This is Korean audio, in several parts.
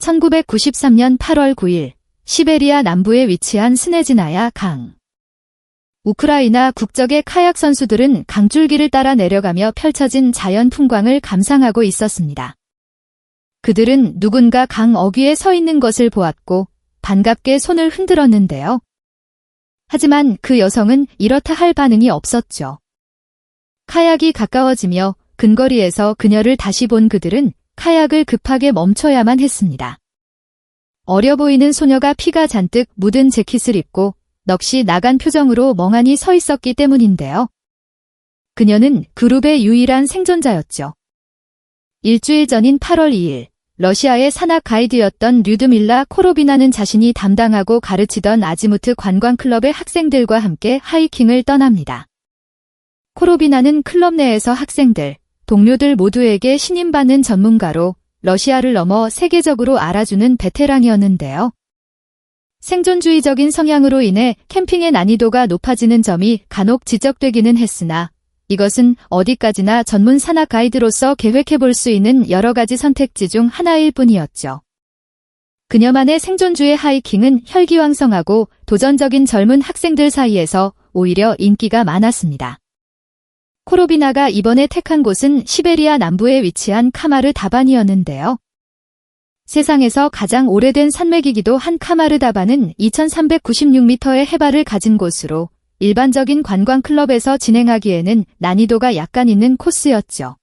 1993년 8월 9일 시베리아 남부에 위치한 스네지나야 강. 우크라이나 국적의 카약 선수들은 강줄기를 따라 내려가며 펼쳐진 자연 풍광을 감상하고 있었습니다. 그들은 누군가 강 어귀에 서 있는 것을 보았고 반갑게 손을 흔들었는데요. 하지만 그 여성은 이렇다 할 반응이 없었죠. 카약이 가까워지며 근거리에서 그녀를 다시 본 그들은 카약을 급하게 멈춰야만 했습니다. 어려 보이는 소녀가 피가 잔뜩 묻은 재킷을 입고 넋이 나간 표정으로 멍하니 서 있었기 때문인데요. 그녀는 그룹의 유일한 생존자였죠. 일주일 전인 8월 2일, 러시아의 산악 가이드였던 류드밀라 코로비나는 자신이 담당하고 가르치던 아지무트 관광클럽의 학생들과 함께 하이킹을 떠납니다. 코로비나는 클럽 내에서 학생들, 동료들 모두에게 신임받는 전문가로 러시아를 넘어 세계적으로 알아주는 베테랑이었는데요. 생존주의적인 성향으로 인해 캠핑의 난이도가 높아지는 점이 간혹 지적되기는 했으나 이것은 어디까지나 전문 산악 가이드로서 계획해볼 수 있는 여러 가지 선택지 중 하나일 뿐이었죠. 그녀만의 생존주의 하이킹은 혈기왕성하고 도전적인 젊은 학생들 사이에서 오히려 인기가 많았습니다. 코로비나가 이번에 택한 곳은 시베리아 남부에 위치한 카마르 다반이었는데요. 세상에서 가장 오래된 산맥이기도 한 카마르 다반은 2396m의 해발을 가진 곳으로 일반적인 관광클럽에서 진행하기에는 난이도가 약간 있는 코스였죠.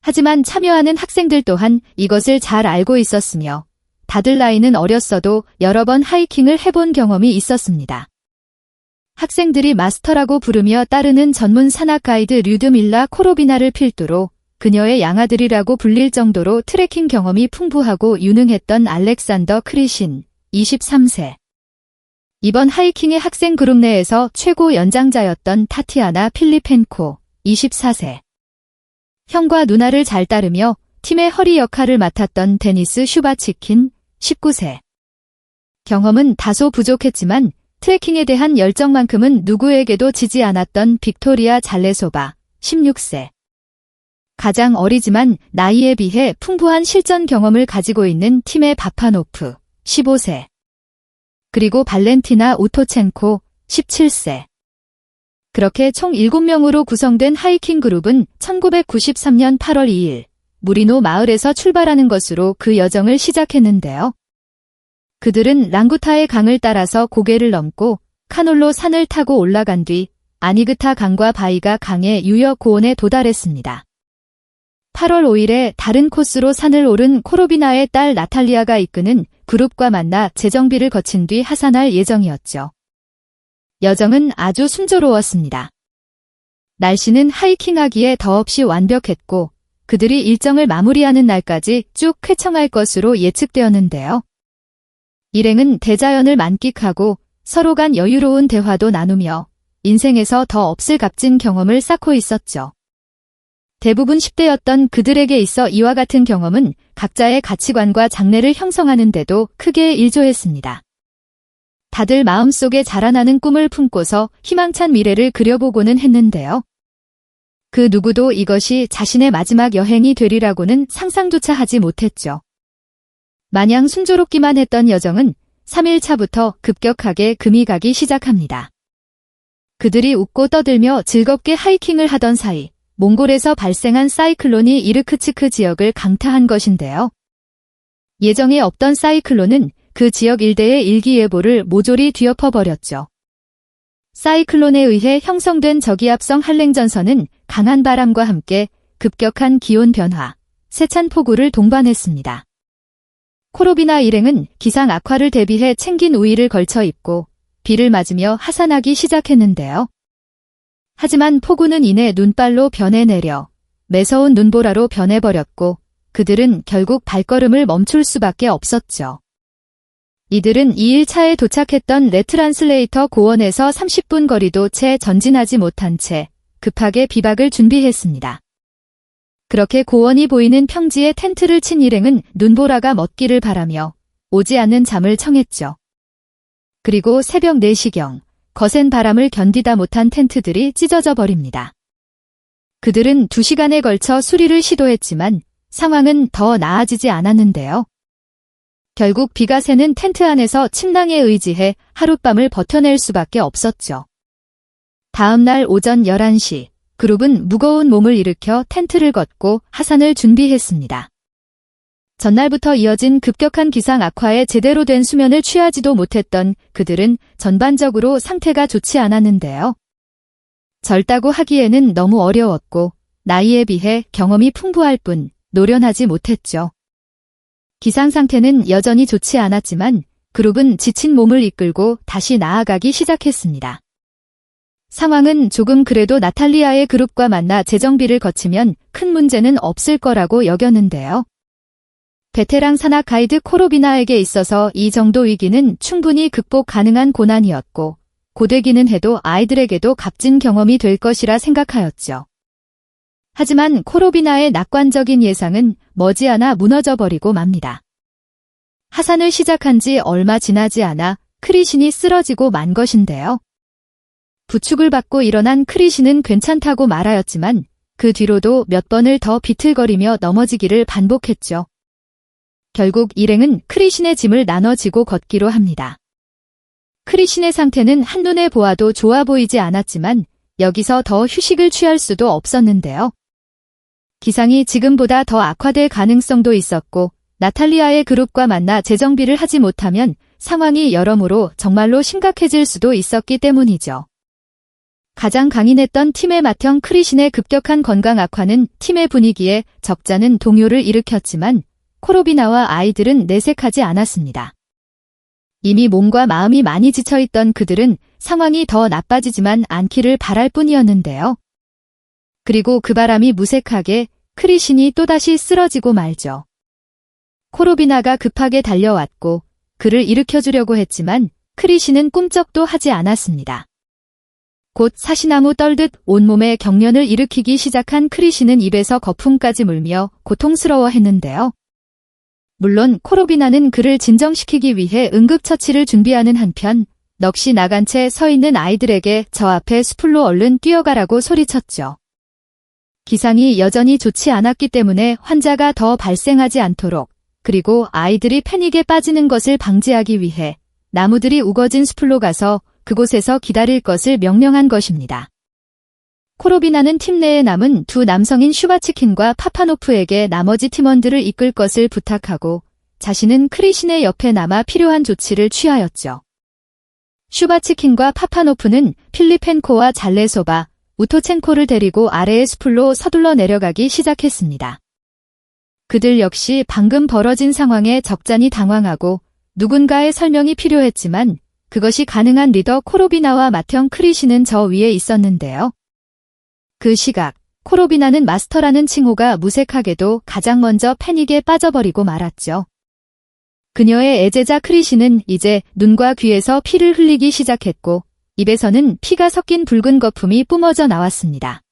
하지만 참여하는 학생들 또한 이것을 잘 알고 있었으며 다들 나이는 어렸어도 여러 번 하이킹을 해본 경험이 있었습니다. 학생들이 마스터라고 부르며 따르는 전문 산악 가이드 류드밀라 코로비나를 필두로 그녀의 양아들이라고 불릴 정도로 트레킹 경험이 풍부하고 유능했던 알렉산더 크리신, 23세. 이번 하이킹의 학생 그룹 내에서 최고 연장자였던 타티아나 필리펜코, 24세. 형과 누나를 잘 따르며 팀의 허리 역할을 맡았던 데니스 슈바치킨, 19세. 경험은 다소 부족했지만 트레킹에 대한 열정만큼은 누구에게도 지지 않았던 빅토리아 잘레소바, 16세. 가장 어리지만 나이에 비해 풍부한 실전 경험을 가지고 있는 팀의 바파노프, 15세. 그리고 발렌티나 우토첸코, 17세. 그렇게 총 7명으로 구성된 하이킹 그룹은 1993년 8월 2일 무리노 마을에서 출발하는 것으로 그 여정을 시작했는데요. 그들은 랑구타의 강을 따라서 고개를 넘고 카놀로 산을 타고 올라간 뒤 아니그타 강과 바이가 강의 유역 고원에 도달했습니다. 8월 5일에 다른 코스로 산을 오른 코로비나의 딸 나탈리아가 이끄는 그룹과 만나 재정비를 거친 뒤 하산할 예정이었죠. 여정은 아주 순조로웠습니다. 날씨는 하이킹하기에 더없이 완벽했고 그들이 일정을 마무리하는 날까지 쭉 쾌청할 것으로 예측되었는데요. 일행은 대자연을 만끽하고 서로 간 여유로운 대화도 나누며 인생에서 더 없을 값진 경험을 쌓고 있었죠. 대부분 10대였던 그들에게 있어 이와 같은 경험은 각자의 가치관과 장래를 형성하는 데도 크게 일조했습니다. 다들 마음속에 자라나는 꿈을 품고서 희망찬 미래를 그려보고는 했는데요. 그 누구도 이것이 자신의 마지막 여행이 되리라고는 상상조차 하지 못했죠. 마냥 순조롭기만 했던 여정은 3일차부터 급격하게 금이 가기 시작합니다. 그들이 웃고 떠들며 즐겁게 하이킹을 하던 사이 몽골에서 발생한 사이클론이 이르크츠크 지역을 강타한 것인데요. 예정에 없던 사이클론은 그 지역 일대의 일기예보를 모조리 뒤엎어버렸죠. 사이클론에 의해 형성된 저기압성 한랭전선은 강한 바람과 함께 급격한 기온 변화, 세찬 폭우를 동반했습니다. 코로비나 일행은 기상 악화를 대비해 챙긴 우의를 걸쳐 입고 비를 맞으며 하산하기 시작했는데요. 하지만 폭우는 이내 눈발로 변해내려 매서운 눈보라로 변해버렸고 그들은 결국 발걸음을 멈출 수밖에 없었죠. 이들은 2일차에 도착했던 레트란슬레이터 고원에서 30분 거리도 채 전진하지 못한 채 급하게 비박을 준비했습니다. 그렇게 고원이 보이는 평지에 텐트를 친 일행은 눈보라가 멎기를 바라며 오지 않는 잠을 청했죠. 그리고 새벽 4시경 거센 바람을 견디다 못한 텐트들이 찢어져 버립니다. 그들은 2시간에 걸쳐 수리를 시도했지만 상황은 더 나아지지 않았는데요. 결국 비가 새는 텐트 안에서 침낭에 의지해 하룻밤을 버텨낼 수밖에 없었죠. 다음 날 오전 11시, 그룹은 무거운 몸을 일으켜 텐트를 걷고 하산을 준비했습니다. 전날부터 이어진 급격한 기상 악화에 제대로 된 수면을 취하지도 못했던 그들은 전반적으로 상태가 좋지 않았는데요. 젊다고 하기에는 너무 어려웠고 나이에 비해 경험이 풍부할 뿐 노련하지 못했죠. 기상 상태는 여전히 좋지 않았지만 그룹은 지친 몸을 이끌고 다시 나아가기 시작했습니다. 상황은 조금 그래도 나탈리아의 그룹과 만나 재정비를 거치면 큰 문제는 없을 거라고 여겼는데요. 베테랑 산악 가이드 코로비나에게 있어서 이 정도 위기는 충분히 극복 가능한 고난이었고 고되기는 해도 아이들에게도 값진 경험이 될 것이라 생각하였죠. 하지만 코로비나의 낙관적인 예상은 머지않아 무너져버리고 맙니다. 하산을 시작한 지 얼마 지나지 않아 크리신이 쓰러지고 만 것인데요. 부축을 받고 일어난 크리신은 괜찮다고 말하였지만 그 뒤로도 몇 번을 더 비틀거리며 넘어지기를 반복했죠. 결국 일행은 크리신의 짐을 나눠지고 걷기로 합니다. 크리신의 상태는 한눈에 보아도 좋아 보이지 않았지만 여기서 더 휴식을 취할 수도 없었는데요. 기상이 지금보다 더 악화될 가능성도 있었고 나탈리아의 그룹과 만나 재정비를 하지 못하면 상황이 여러모로 정말로 심각해질 수도 있었기 때문이죠. 가장 강인했던 팀의 맏형 크리신의 급격한 건강 악화는 팀의 분위기에 적잖은 동요를 일으켰지만 코로비나와 아이들은 내색하지 않았습니다. 이미 몸과 마음이 많이 지쳐있던 그들은 상황이 더 나빠지지만 않기를 바랄 뿐이었는데요. 그리고 그 바람이 무색하게 크리신이 또다시 쓰러지고 말죠. 코로비나가 급하게 달려왔고 그를 일으켜주려고 했지만 크리신은 꿈쩍도 하지 않았습니다. 곧 사시나무 떨듯 온몸에 경련을 일으키기 시작한 크리신은 입에서 거품까지 물며 고통스러워했는데요. 물론 코로비나는 그를 진정시키기 위해 응급처치를 준비하는 한편 넋이 나간 채 서 있는 아이들에게 저 앞에 숲으로 얼른 뛰어가라고 소리쳤죠. 기상이 여전히 좋지 않았기 때문에 환자가 더 발생하지 않도록 그리고 아이들이 패닉에 빠지는 것을 방지하기 위해 나무들이 우거진 숲으로 가서 그곳에서 기다릴 것을 명령한 것입니다. 코로비나는 팀 내에 남은 두 남성인 슈바치킨과 파파노프에게 나머지 팀원들을 이끌 것을 부탁하고 자신은 크리신의 옆에 남아 필요한 조치를 취하였죠. 슈바치킨과 파파노프는 필리펜코와 잘레소바, 우토첸코를 데리고 아래의 숲으로 서둘러 내려가기 시작했습니다. 그들 역시 방금 벌어진 상황에 적잖이 당황하고 누군가의 설명이 필요했지만 그것이 가능한 리더 코로비나와 맏형 크리신은 저 위에 있었는데요. 그 시각 코로비나는 마스터라는 칭호가 무색하게도 가장 먼저 패닉에 빠져버리고 말았죠. 그녀의 애제자 크리신은 이제 눈과 귀에서 피를 흘리기 시작했고 입에서는 피가 섞인 붉은 거품이 뿜어져 나왔습니다.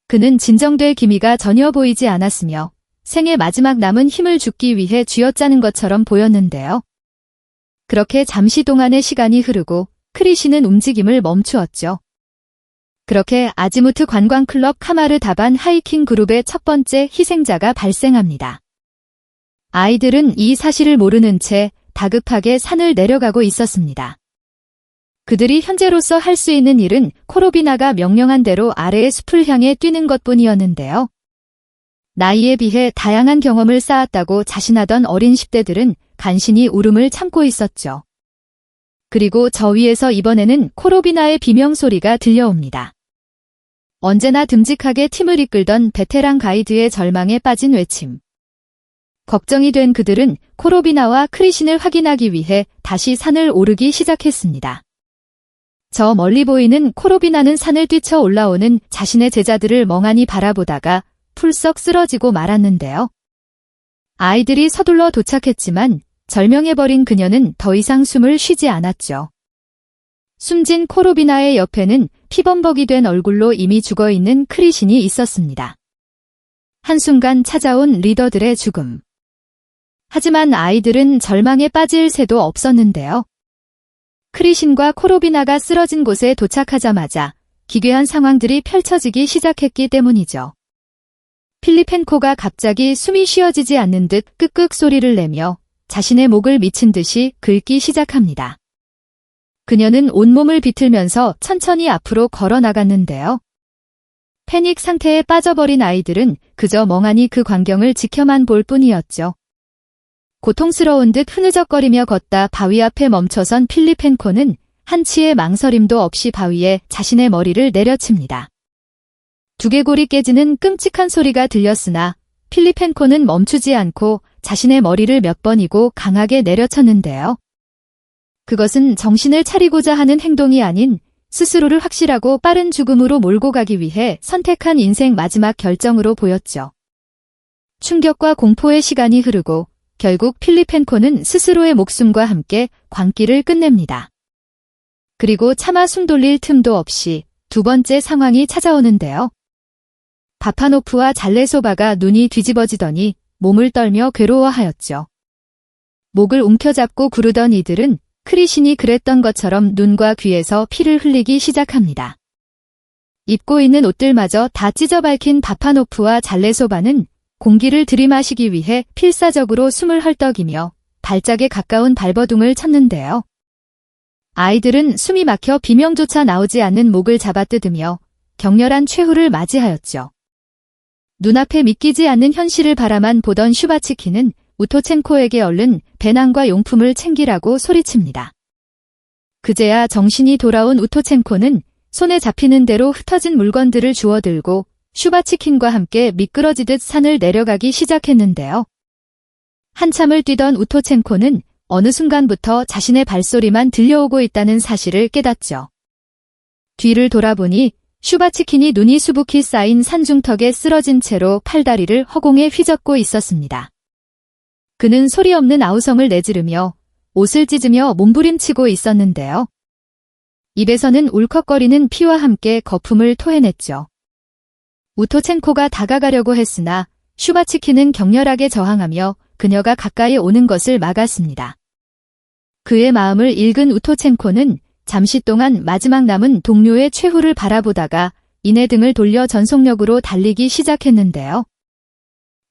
그는 진정될 기미가 전혀 보이지 않았으며 생의 마지막 남은 힘을 죽기 위해 쥐어짜는 것처럼 보였는데요. 그렇게 잠시 동안의 시간이 흐르고 크리신은 움직임을 멈추었죠. 그렇게 아지무트 관광클럽 카마르 다반 하이킹 그룹의 첫 번째 희생자가 발생합니다. 아이들은 이 사실을 모르는 채 다급하게 산을 내려가고 있었습니다. 그들이 현재로서 할 수 있는 일은 코로비나가 명령한 대로 아래의 숲을 향해 뛰는 것뿐이었는데요. 나이에 비해 다양한 경험을 쌓았다고 자신하던 어린 10대들은 간신히 울음을 참고 있었죠. 그리고 저 위에서 이번에는 코로비나의 비명소리가 들려옵니다. 언제나 듬직하게 팀을 이끌던 베테랑 가이드의 절망에 빠진 외침. 걱정이 된 그들은 코로비나와 크리신을 확인하기 위해 다시 산을 오르기 시작했습니다. 저 멀리 보이는 코로비나는 산을 뛰쳐 올라오는 자신의 제자들을 멍하니 바라보다가 풀썩 쓰러지고 말았는데요. 아이들이 서둘러 도착했지만 절명해버린 그녀는 더 이상 숨을 쉬지 않았죠. 숨진 코로비나의 옆에는 피범벅이 된 얼굴로 이미 죽어있는 크리신이 있었습니다. 한순간 찾아온 리더들의 죽음. 하지만 아이들은 절망에 빠질 새도 없었는데요. 크리신과 코로비나가 쓰러진 곳에 도착하자마자 기괴한 상황들이 펼쳐지기 시작했기 때문이죠. 필리펜코가 갑자기 숨이 쉬어지지 않는 듯 끄끄 소리를 내며 자신의 목을 미친 듯이 긁기 시작합니다. 그녀는 온몸을 비틀면서 천천히 앞으로 걸어 나갔는데요. 패닉 상태에 빠져버린 아이들은 그저 멍하니 그 광경을 지켜만 볼 뿐이었죠. 고통스러운 듯 흐느적거리며 걷다 바위 앞에 멈춰선 필리펜코는 한치의 망설임도 없이 바위에 자신의 머리를 내려칩니다. 두개골이 깨지는 끔찍한 소리가 들렸으나 필리펜코는 멈추지 않고 자신의 머리를 몇 번이고 강하게 내려쳤는데요. 그것은 정신을 차리고자 하는 행동이 아닌 스스로를 확실하고 빠른 죽음으로 몰고 가기 위해 선택한 인생 마지막 결정으로 보였죠. 충격과 공포의 시간이 흐르고 결국 필리펜코는 스스로의 목숨과 함께 광기를 끝냅니다. 그리고 차마 숨 돌릴 틈도 없이 두 번째 상황이 찾아오는데요. 바파노프와 잘레소바가 눈이 뒤집어지더니 몸을 떨며 괴로워하였죠. 목을 움켜잡고 구르던 이들은 크리신이 그랬던 것처럼 눈과 귀에서 피를 흘리기 시작합니다. 입고 있는 옷들마저 다 찢어 밝힌 바파노프와 잘레소바는 공기를 들이마시기 위해 필사적으로 숨을 헐떡이며 발작에 가까운 발버둥을 쳤는데요. 아이들은 숨이 막혀 비명조차 나오지 않는 목을 잡아뜯으며 격렬한 최후를 맞이하였죠. 눈앞에 믿기지 않는 현실을 바라만 보던 슈바츠키는 우토첸코에게 얼른 배낭과 용품을 챙기라고 소리칩니다. 그제야 정신이 돌아온 우토첸코는 손에 잡히는 대로 흩어진 물건들을 주워들고 슈바츠킨과 함께 미끄러지듯 산을 내려가기 시작했는데요. 한참을 뛰던 우토첸코는 어느 순간부터 자신의 발소리만 들려오고 있다는 사실을 깨닫죠. 뒤를 돌아보니 슈바츠킨이 눈이 수북히 쌓인 산중턱에 쓰러진 채로 팔다리를 허공에 휘젓고 있었습니다. 그는 소리 없는 아우성을 내지르며 옷을 찢으며 몸부림치고 있었는데요. 입에서는 울컥거리는 피와 함께 거품을 토해냈죠. 우토첸코가 다가가려고 했으나 슈바츠키는 격렬하게 저항하며 그녀가 가까이 오는 것을 막았습니다. 그의 마음을 읽은 우토첸코는 잠시 동안 마지막 남은 동료의 최후를 바라보다가 이내 등을 돌려 전속력으로 달리기 시작했는데요.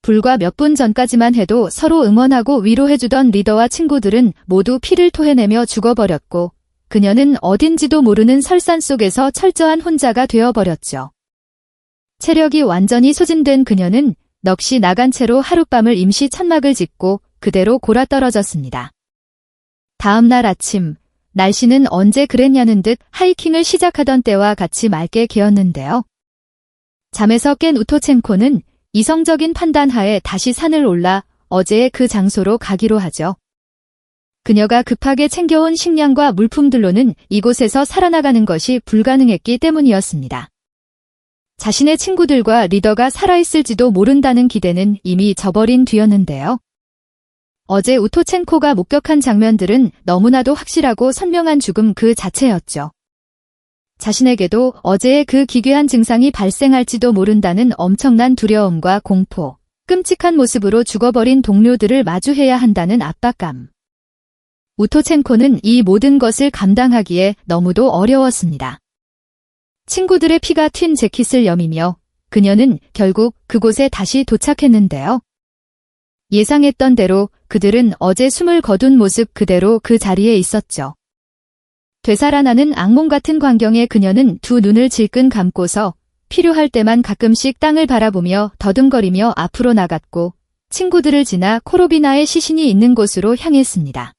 불과 몇 분 전까지만 해도 서로 응원하고 위로해주던 리더와 친구들은 모두 피를 토해내며 죽어버렸고 그녀는 어딘지도 모르는 설산 속에서 철저한 혼자가 되어버렸죠. 체력이 완전히 소진된 그녀는 넋이 나간 채로 하룻밤을 임시 천막을 짓고 그대로 골아떨어졌습니다. 다음 날 아침, 날씨는 언제 그랬냐는 듯 하이킹을 시작하던 때와 같이 맑게 개었는데요. 잠에서 깬 우토첸코는 이성적인 판단하에 다시 산을 올라 어제의 그 장소로 가기로 하죠. 그녀가 급하게 챙겨온 식량과 물품들로는 이곳에서 살아나가는 것이 불가능했기 때문이었습니다. 자신의 친구들과 리더가 살아있을지도 모른다는 기대는 이미 저버린 뒤였는데요. 어제 우토첸코가 목격한 장면들은 너무나도 확실하고 선명한 죽음 그 자체였죠. 자신에게도 어제의 그 기괴한 증상이 발생할지도 모른다는 엄청난 두려움과 공포, 끔찍한 모습으로 죽어버린 동료들을 마주해야 한다는 압박감. 우토첸코는 이 모든 것을 감당하기에 너무도 어려웠습니다. 친구들의 피가 튄 재킷을 여미며 그녀는 결국 그곳에 다시 도착했는데요. 예상했던 대로 그들은 어제 숨을 거둔 모습 그대로 그 자리에 있었죠. 되살아나는 악몽 같은 광경에 그녀는 두 눈을 질끈 감고서 필요할 때만 가끔씩 땅을 바라보며 더듬거리며 앞으로 나갔고 친구들을 지나 코로비나의 시신이 있는 곳으로 향했습니다.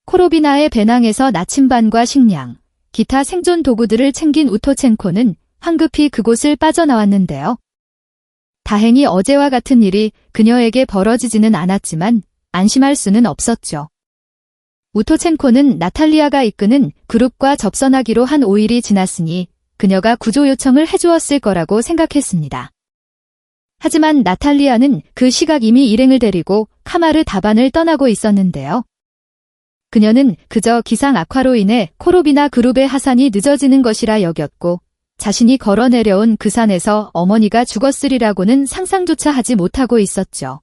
코로비나의 배낭에서 나침반과 식량, 기타 생존 도구들을 챙긴 우토첸코는 황급히 그곳을 빠져나왔는데요. 다행히 어제와 같은 일이 그녀에게 벌어지지는 않았지만 안심할 수는 없었죠. 우토첸코는 나탈리아가 이끄는 그룹과 접선하기로 한 5일이 지났으니 그녀가 구조 요청을 해주었을 거라고 생각했습니다. 하지만 나탈리아는 그 시각 이미 일행을 데리고 카마르 다반을 떠나고 있었는데요. 그녀는 그저 기상 악화로 인해 코로비나 그룹의 하산이 늦어지는 것이라 여겼고 자신이 걸어 내려온 그 산에서 어머니가 죽었으리라고는 상상조차 하지 못하고 있었죠.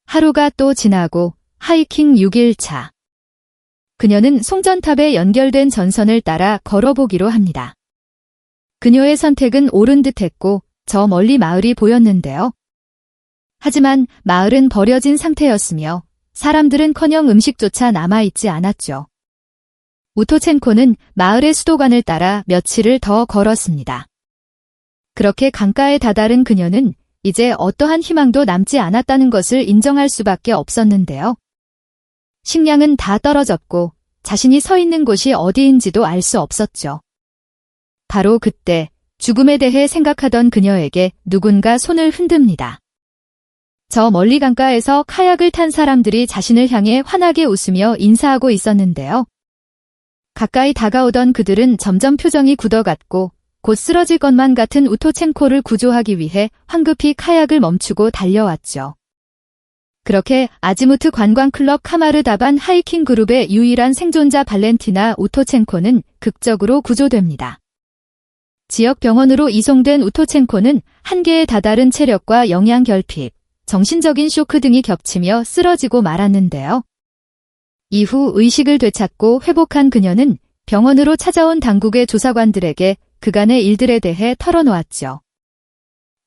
하루가 또 지나고 하이킹 6일차. 그녀는 송전탑에 연결된 전선을 따라 걸어보기로 합니다. 그녀의 선택은 옳은 듯했고 저 멀리 마을이 보였는데요. 하지만 마을은 버려진 상태였으며 사람들은커녕 음식조차 남아있지 않았죠. 우토첸코는 마을의 수도관을 따라 며칠을 더 걸었습니다. 그렇게 강가에 다다른 그녀는 이제 어떠한 희망도 남지 않았다는 것을 인정할 수밖에 없었는데요. 식량은 다 떨어졌고 자신이 서 있는 곳이 어디인지도 알 수 없었죠. 바로 그때 죽음에 대해 생각하던 그녀에게 누군가 손을 흔듭니다. 저 멀리 강가에서 카약을 탄 사람들이 자신을 향해 환하게 웃으며 인사하고 있었는데요. 가까이 다가오던 그들은 점점 표정이 굳어갔고 곧 쓰러질 것만 같은 우토첸코를 구조하기 위해 황급히 카약을 멈추고 달려왔죠. 그렇게 아지무트 관광클럽 카마르다반 하이킹 그룹의 유일한 생존자 발렌티나 우토첸코는 극적으로 구조됩니다. 지역 병원으로 이송된 우토첸코는 한계에 다다른 체력과 영양결핍, 정신적인 쇼크 등이 겹치며 쓰러지고 말았는데요. 이후 의식을 되찾고 회복한 그녀는 병원으로 찾아온 당국의 조사관들에게 그간의 일들에 대해 털어놓았죠.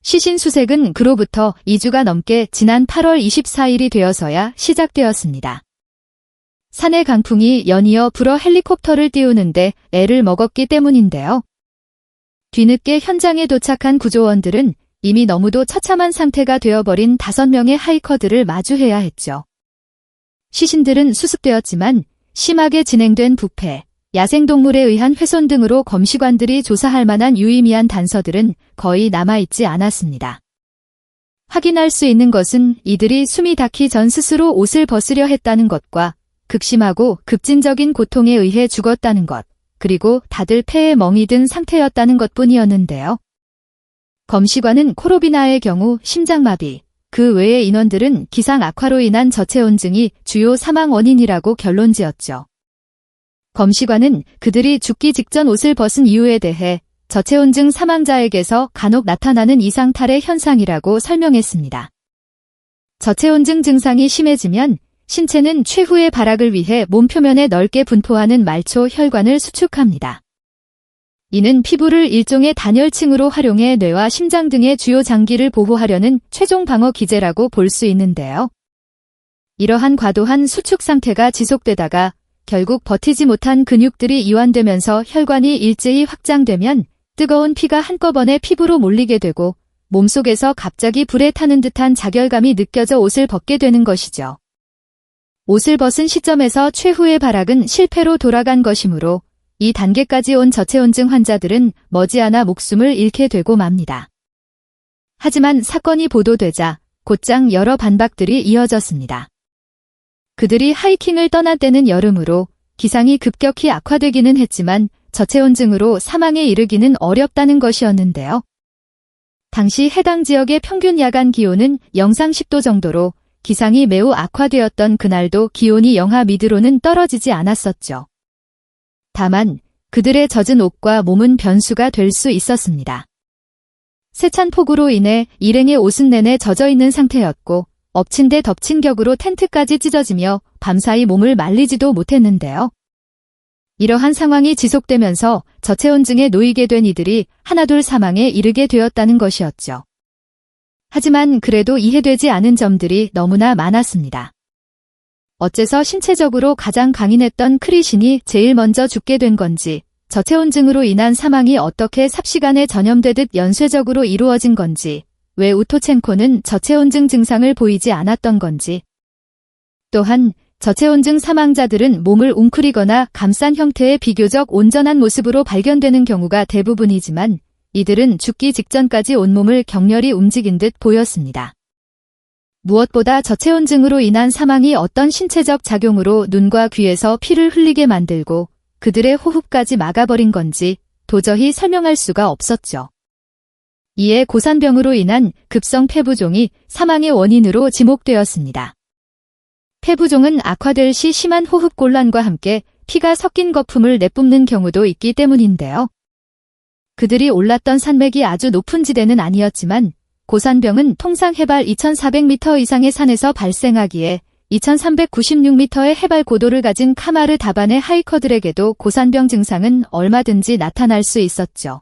시신수색은 그로부터 2주가 넘게 지난 8월 24일이 되어서야 시작되었습니다. 산의 강풍이 연이어 불어 헬리콥터를 띄우는데 애를 먹었기 때문인데요. 뒤늦게 현장에 도착한 구조원들은 이미 너무도 처참한 상태가 되어버린 5명의 하이커들을 마주해야 했죠. 시신들은 수습되었지만 심하게 진행된 부패, 야생동물에 의한 훼손 등으로 검시관들이 조사할 만한 유의미한 단서들은 거의 남아있지 않았습니다. 확인할 수 있는 것은 이들이 숨이 닿기 전 스스로 옷을 벗으려 했다는 것과 극심하고 급진적인 고통에 의해 죽었다는 것, 그리고 다들 폐에 멍이 든 상태였다는 것뿐이었는데요. 검시관은 코로비나의 경우 심장마비, 그 외의 인원들은 기상 악화로 인한 저체온증이 주요 사망 원인이라고 결론지었죠. 검시관은 그들이 죽기 직전 옷을 벗은 이유에 대해 저체온증 사망자에게서 간혹 나타나는 이상탈의 현상이라고 설명했습니다. 저체온증 증상이 심해지면 신체는 최후의 발악을 위해 몸 표면에 넓게 분포하는 말초 혈관을 수축합니다. 이는 피부를 일종의 단열층으로 활용해 뇌와 심장 등의 주요 장기를 보호하려는 최종 방어 기제라고 볼 수 있는데요. 이러한 과도한 수축 상태가 지속되다가 결국 버티지 못한 근육들이 이완되면서 혈관이 일제히 확장되면 뜨거운 피가 한꺼번에 피부로 몰리게 되고 몸속에서 갑자기 불에 타는 듯한 자결감이 느껴져 옷을 벗게 되는 것이죠. 옷을 벗은 시점에서 최후의 발악은 실패로 돌아간 것이므로 이 단계까지 온 저체온증 환자들은 머지않아 목숨을 잃게 되고 맙니다. 하지만 사건이 보도되자 곧장 여러 반박들이 이어졌습니다. 그들이 하이킹을 떠난 때는 여름으로 기상이 급격히 악화되기는 했지만 저체온증으로 사망에 이르기는 어렵다는 것이었는데요. 당시 해당 지역의 평균 야간 기온은 영상 10도 정도로 기상이 매우 악화되었던 그날도 기온이 영하 미드로는 떨어지지 않았었죠. 다만 그들의 젖은 옷과 몸은 변수가 될 수 있었습니다. 세찬 폭우로 인해 일행의 옷은 내내 젖어있는 상태였고 엎친 데 덮친 격으로 텐트까지 찢어지며 밤사이 몸을 말리지도 못했는데요. 이러한 상황이 지속되면서 저체온증에 놓이게 된 이들이 하나둘 사망에 이르게 되었다는 것이었죠. 하지만 그래도 이해되지 않은 점들이 너무나 많았습니다. 어째서 신체적으로 가장 강인했던 크리신이 제일 먼저 죽게 된 건지, 저체온증으로 인한 사망이 어떻게 삽시간에 전염되듯 연쇄적으로 이루어진 건지, 왜 우토첸코는 저체온증 증상을 보이지 않았던 건지. 또한 저체온증 사망자들은 몸을 웅크리거나 감싼 형태의 비교적 온전한 모습으로 발견되는 경우가 대부분이지만 이들은 죽기 직전까지 온몸을 격렬히 움직인 듯 보였습니다. 무엇보다 저체온증으로 인한 사망이 어떤 신체적 작용으로 눈과 귀에서 피를 흘리게 만들고 그들의 호흡까지 막아버린 건지 도저히 설명할 수가 없었죠. 이에 고산병으로 인한 급성 폐부종이 사망의 원인으로 지목되었습니다. 폐부종은 악화될 시 심한 호흡곤란과 함께 피가 섞인 거품을 내뿜는 경우도 있기 때문인데요. 그들이 올랐던 산맥이 아주 높은 지대는 아니었지만 고산병은 통상 해발 2400m 이상의 산에서 발생하기에 2396m의 해발 고도를 가진 카마르 다반의 하이커들에게도 고산병 증상은 얼마든지 나타날 수 있었죠.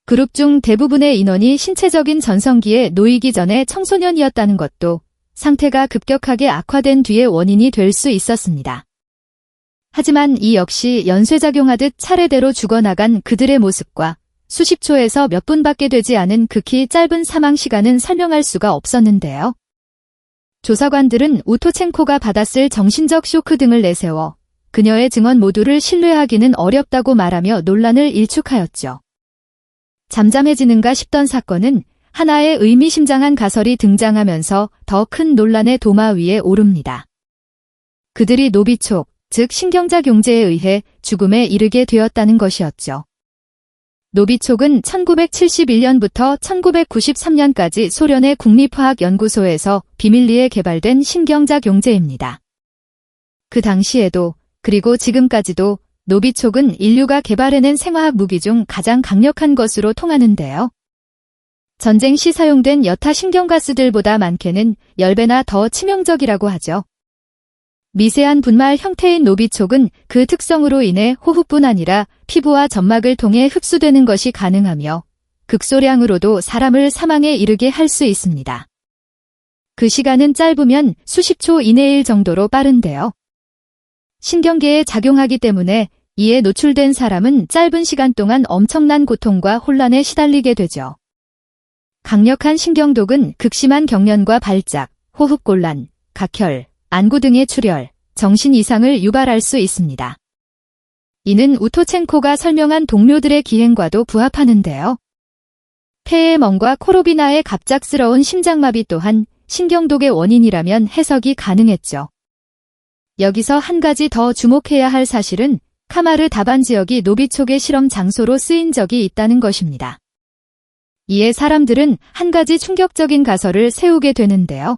그룹 중 대부분의 인원이 신체적인 전성기에 놓이기 전에 청소년이었다는 것도 상태가 급격하게 악화된 뒤의 원인이 될 수 있었습니다. 하지만 이 역시 연쇄작용하듯 차례대로 죽어나간 그들의 모습과 수십 초에서 몇 분밖에 되지 않은 극히 짧은 사망 시간은 설명할 수가 없었는데요. 조사관들은 우토첸코가 받았을 정신적 쇼크 등을 내세워 그녀의 증언 모두를 신뢰하기는 어렵다고 말하며 논란을 일축하였죠. 잠잠해지는가 싶던 사건은 하나의 의미심장한 가설이 등장하면서 더 큰 논란의 도마 위에 오릅니다. 그들이 노비촉, 즉 신경작용제에 의해 죽음에 이르게 되었다는 것이었죠. 노비촉은 1971년부터 1993년까지 소련의 국립화학연구소에서 비밀리에 개발된 신경작용제입니다. 그 당시에도 그리고 지금까지도 노비촉은 인류가 개발해낸 생화학 무기 중 가장 강력한 것으로 통하는데요. 전쟁 시 사용된 여타 신경가스들보다 많게는 10배나 더 치명적이라고 하죠. 미세한 분말 형태인 노비촉은 그 특성으로 인해 호흡뿐 아니라 피부와 점막을 통해 흡수되는 것이 가능하며 극소량으로도 사람을 사망에 이르게 할 수 있습니다. 그 시간은 짧으면 수십 초 이내일 정도로 빠른데요. 신경계에 작용하기 때문에 이에 노출된 사람은 짧은 시간 동안 엄청난 고통과 혼란에 시달리게 되죠. 강력한 신경독은 극심한 경련과 발작, 호흡곤란, 각혈, 안구 등의 출혈, 정신 이상을 유발할 수 있습니다. 이는 우토첸코가 설명한 동료들의 기행과도 부합하는데요. 폐의 멍과 코로비나의 갑작스러운 심장마비 또한 신경독의 원인이라면 해석이 가능했죠. 여기서 한 가지 더 주목해야 할 사실은 카마르 다반 지역이 노비촉의 실험 장소로 쓰인 적이 있다는 것입니다. 이에 사람들은 한 가지 충격적인 가설을 세우게 되는데요.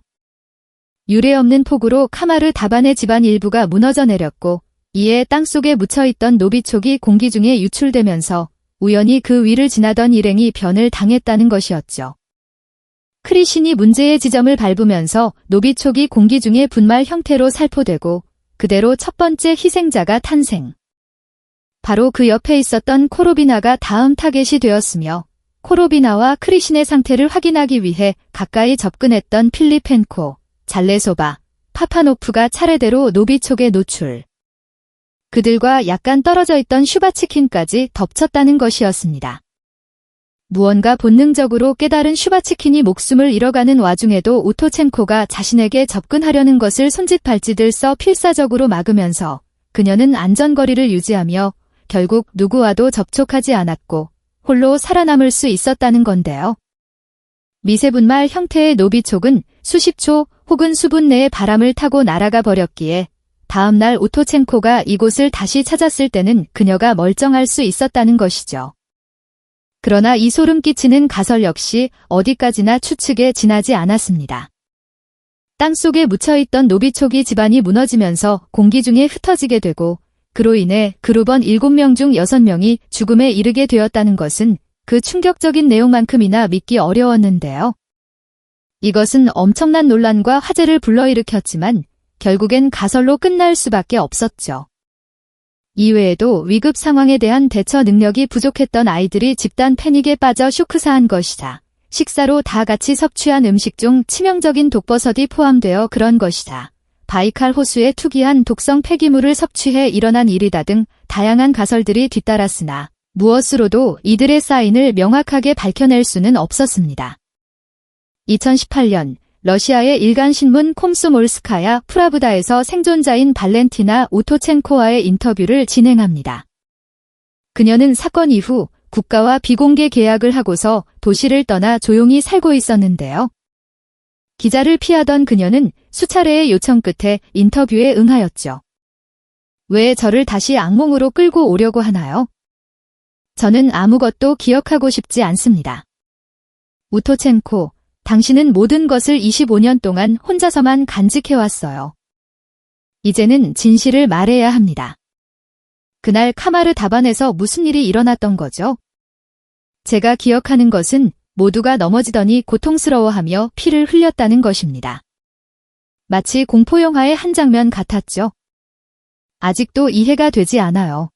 유례없는 폭우로 카마르 다반의 집안 일부가 무너져 내렸고 이에 땅속에 묻혀있던 노비촉이 공기 중에 유출되면서 우연히 그 위를 지나던 일행이 변을 당했다는 것이었죠. 크리신이 문제의 지점을 밟으면서 노비촉이 공기 중에 분말 형태로 살포되고 그대로 첫 번째 희생자가 탄생. 바로 그 옆에 있었던 코로비나가 다음 타겟이 되었으며 코로비나와 크리신의 상태를 확인하기 위해 가까이 접근했던 필리펜코, 잘레소바, 파파노프가 차례대로 노비촉에 노출. 그들과 약간 떨어져 있던 슈바치킨까지 덮쳤다는 것이었습니다. 무언가 본능적으로 깨달은 슈바치킨이 목숨을 잃어가는 와중에도 우토첸코가 자신에게 접근하려는 것을 손짓발짓을 써 필사적으로 막으면서 그녀는 안전거리를 유지하며 결국 누구와도 접촉하지 않았고 홀로 살아남을 수 있었다는 건데요. 미세분말 형태의 노비촉은 수십 초 혹은 수분 내에 바람을 타고 날아가 버렸기에 다음 날 우토첸코가 이곳을 다시 찾았을 때는 그녀가 멀쩡할 수 있었다는 것이죠. 그러나 이 소름 끼치는 가설 역시 어디까지나 추측에 지나지 않았습니다. 땅속에 묻혀있던 노비촉이 집안이 무너지면서 공기 중에 흩어지게 되고 그로 인해 그룹원 7명 중 6명이 죽음에 이르게 되었다는 것은 그 충격적인 내용만큼이나 믿기 어려웠는데요. 이것은 엄청난 논란과 화제를 불러일으켰지만 결국엔 가설로 끝날 수밖에 없었죠. 이외에도 위급 상황에 대한 대처 능력이 부족했던 아이들이 집단 패닉에 빠져 쇼크사한 것이다. 식사로 다 같이 섭취한 음식 중 치명적인 독버섯이 포함되어 그런 것이다. 바이칼 호수에 투기한 독성 폐기물을 섭취해 일어난 일이다 등 다양한 가설들이 뒤따랐으나 무엇으로도 이들의 사인을 명확하게 밝혀낼 수는 없었습니다. 2018년 러시아의 일간신문 콤소몰스카야 프라브다에서 생존자인 발렌티나 우토첸코와의 인터뷰를 진행합니다. 그녀는 사건 이후 국가와 비공개 계약을 하고서 도시를 떠나 조용히 살고 있었는데요. 기자를 피하던 그녀는 수차례의 요청 끝에 인터뷰에 응하였죠. 왜 저를 다시 악몽으로 끌고 오려고 하나요? 저는 아무것도 기억하고 싶지 않습니다. 우토첸코, 당신은 모든 것을 25년 동안 혼자서만 간직해왔어요. 이제는 진실을 말해야 합니다. 그날 카마르 다반에서 무슨 일이 일어났던 거죠? 제가 기억하는 것은 모두가 넘어지더니 고통스러워하며 피를 흘렸다는 것입니다. 마치 공포영화의 한 장면 같았죠. 아직도 이해가 되지 않아요.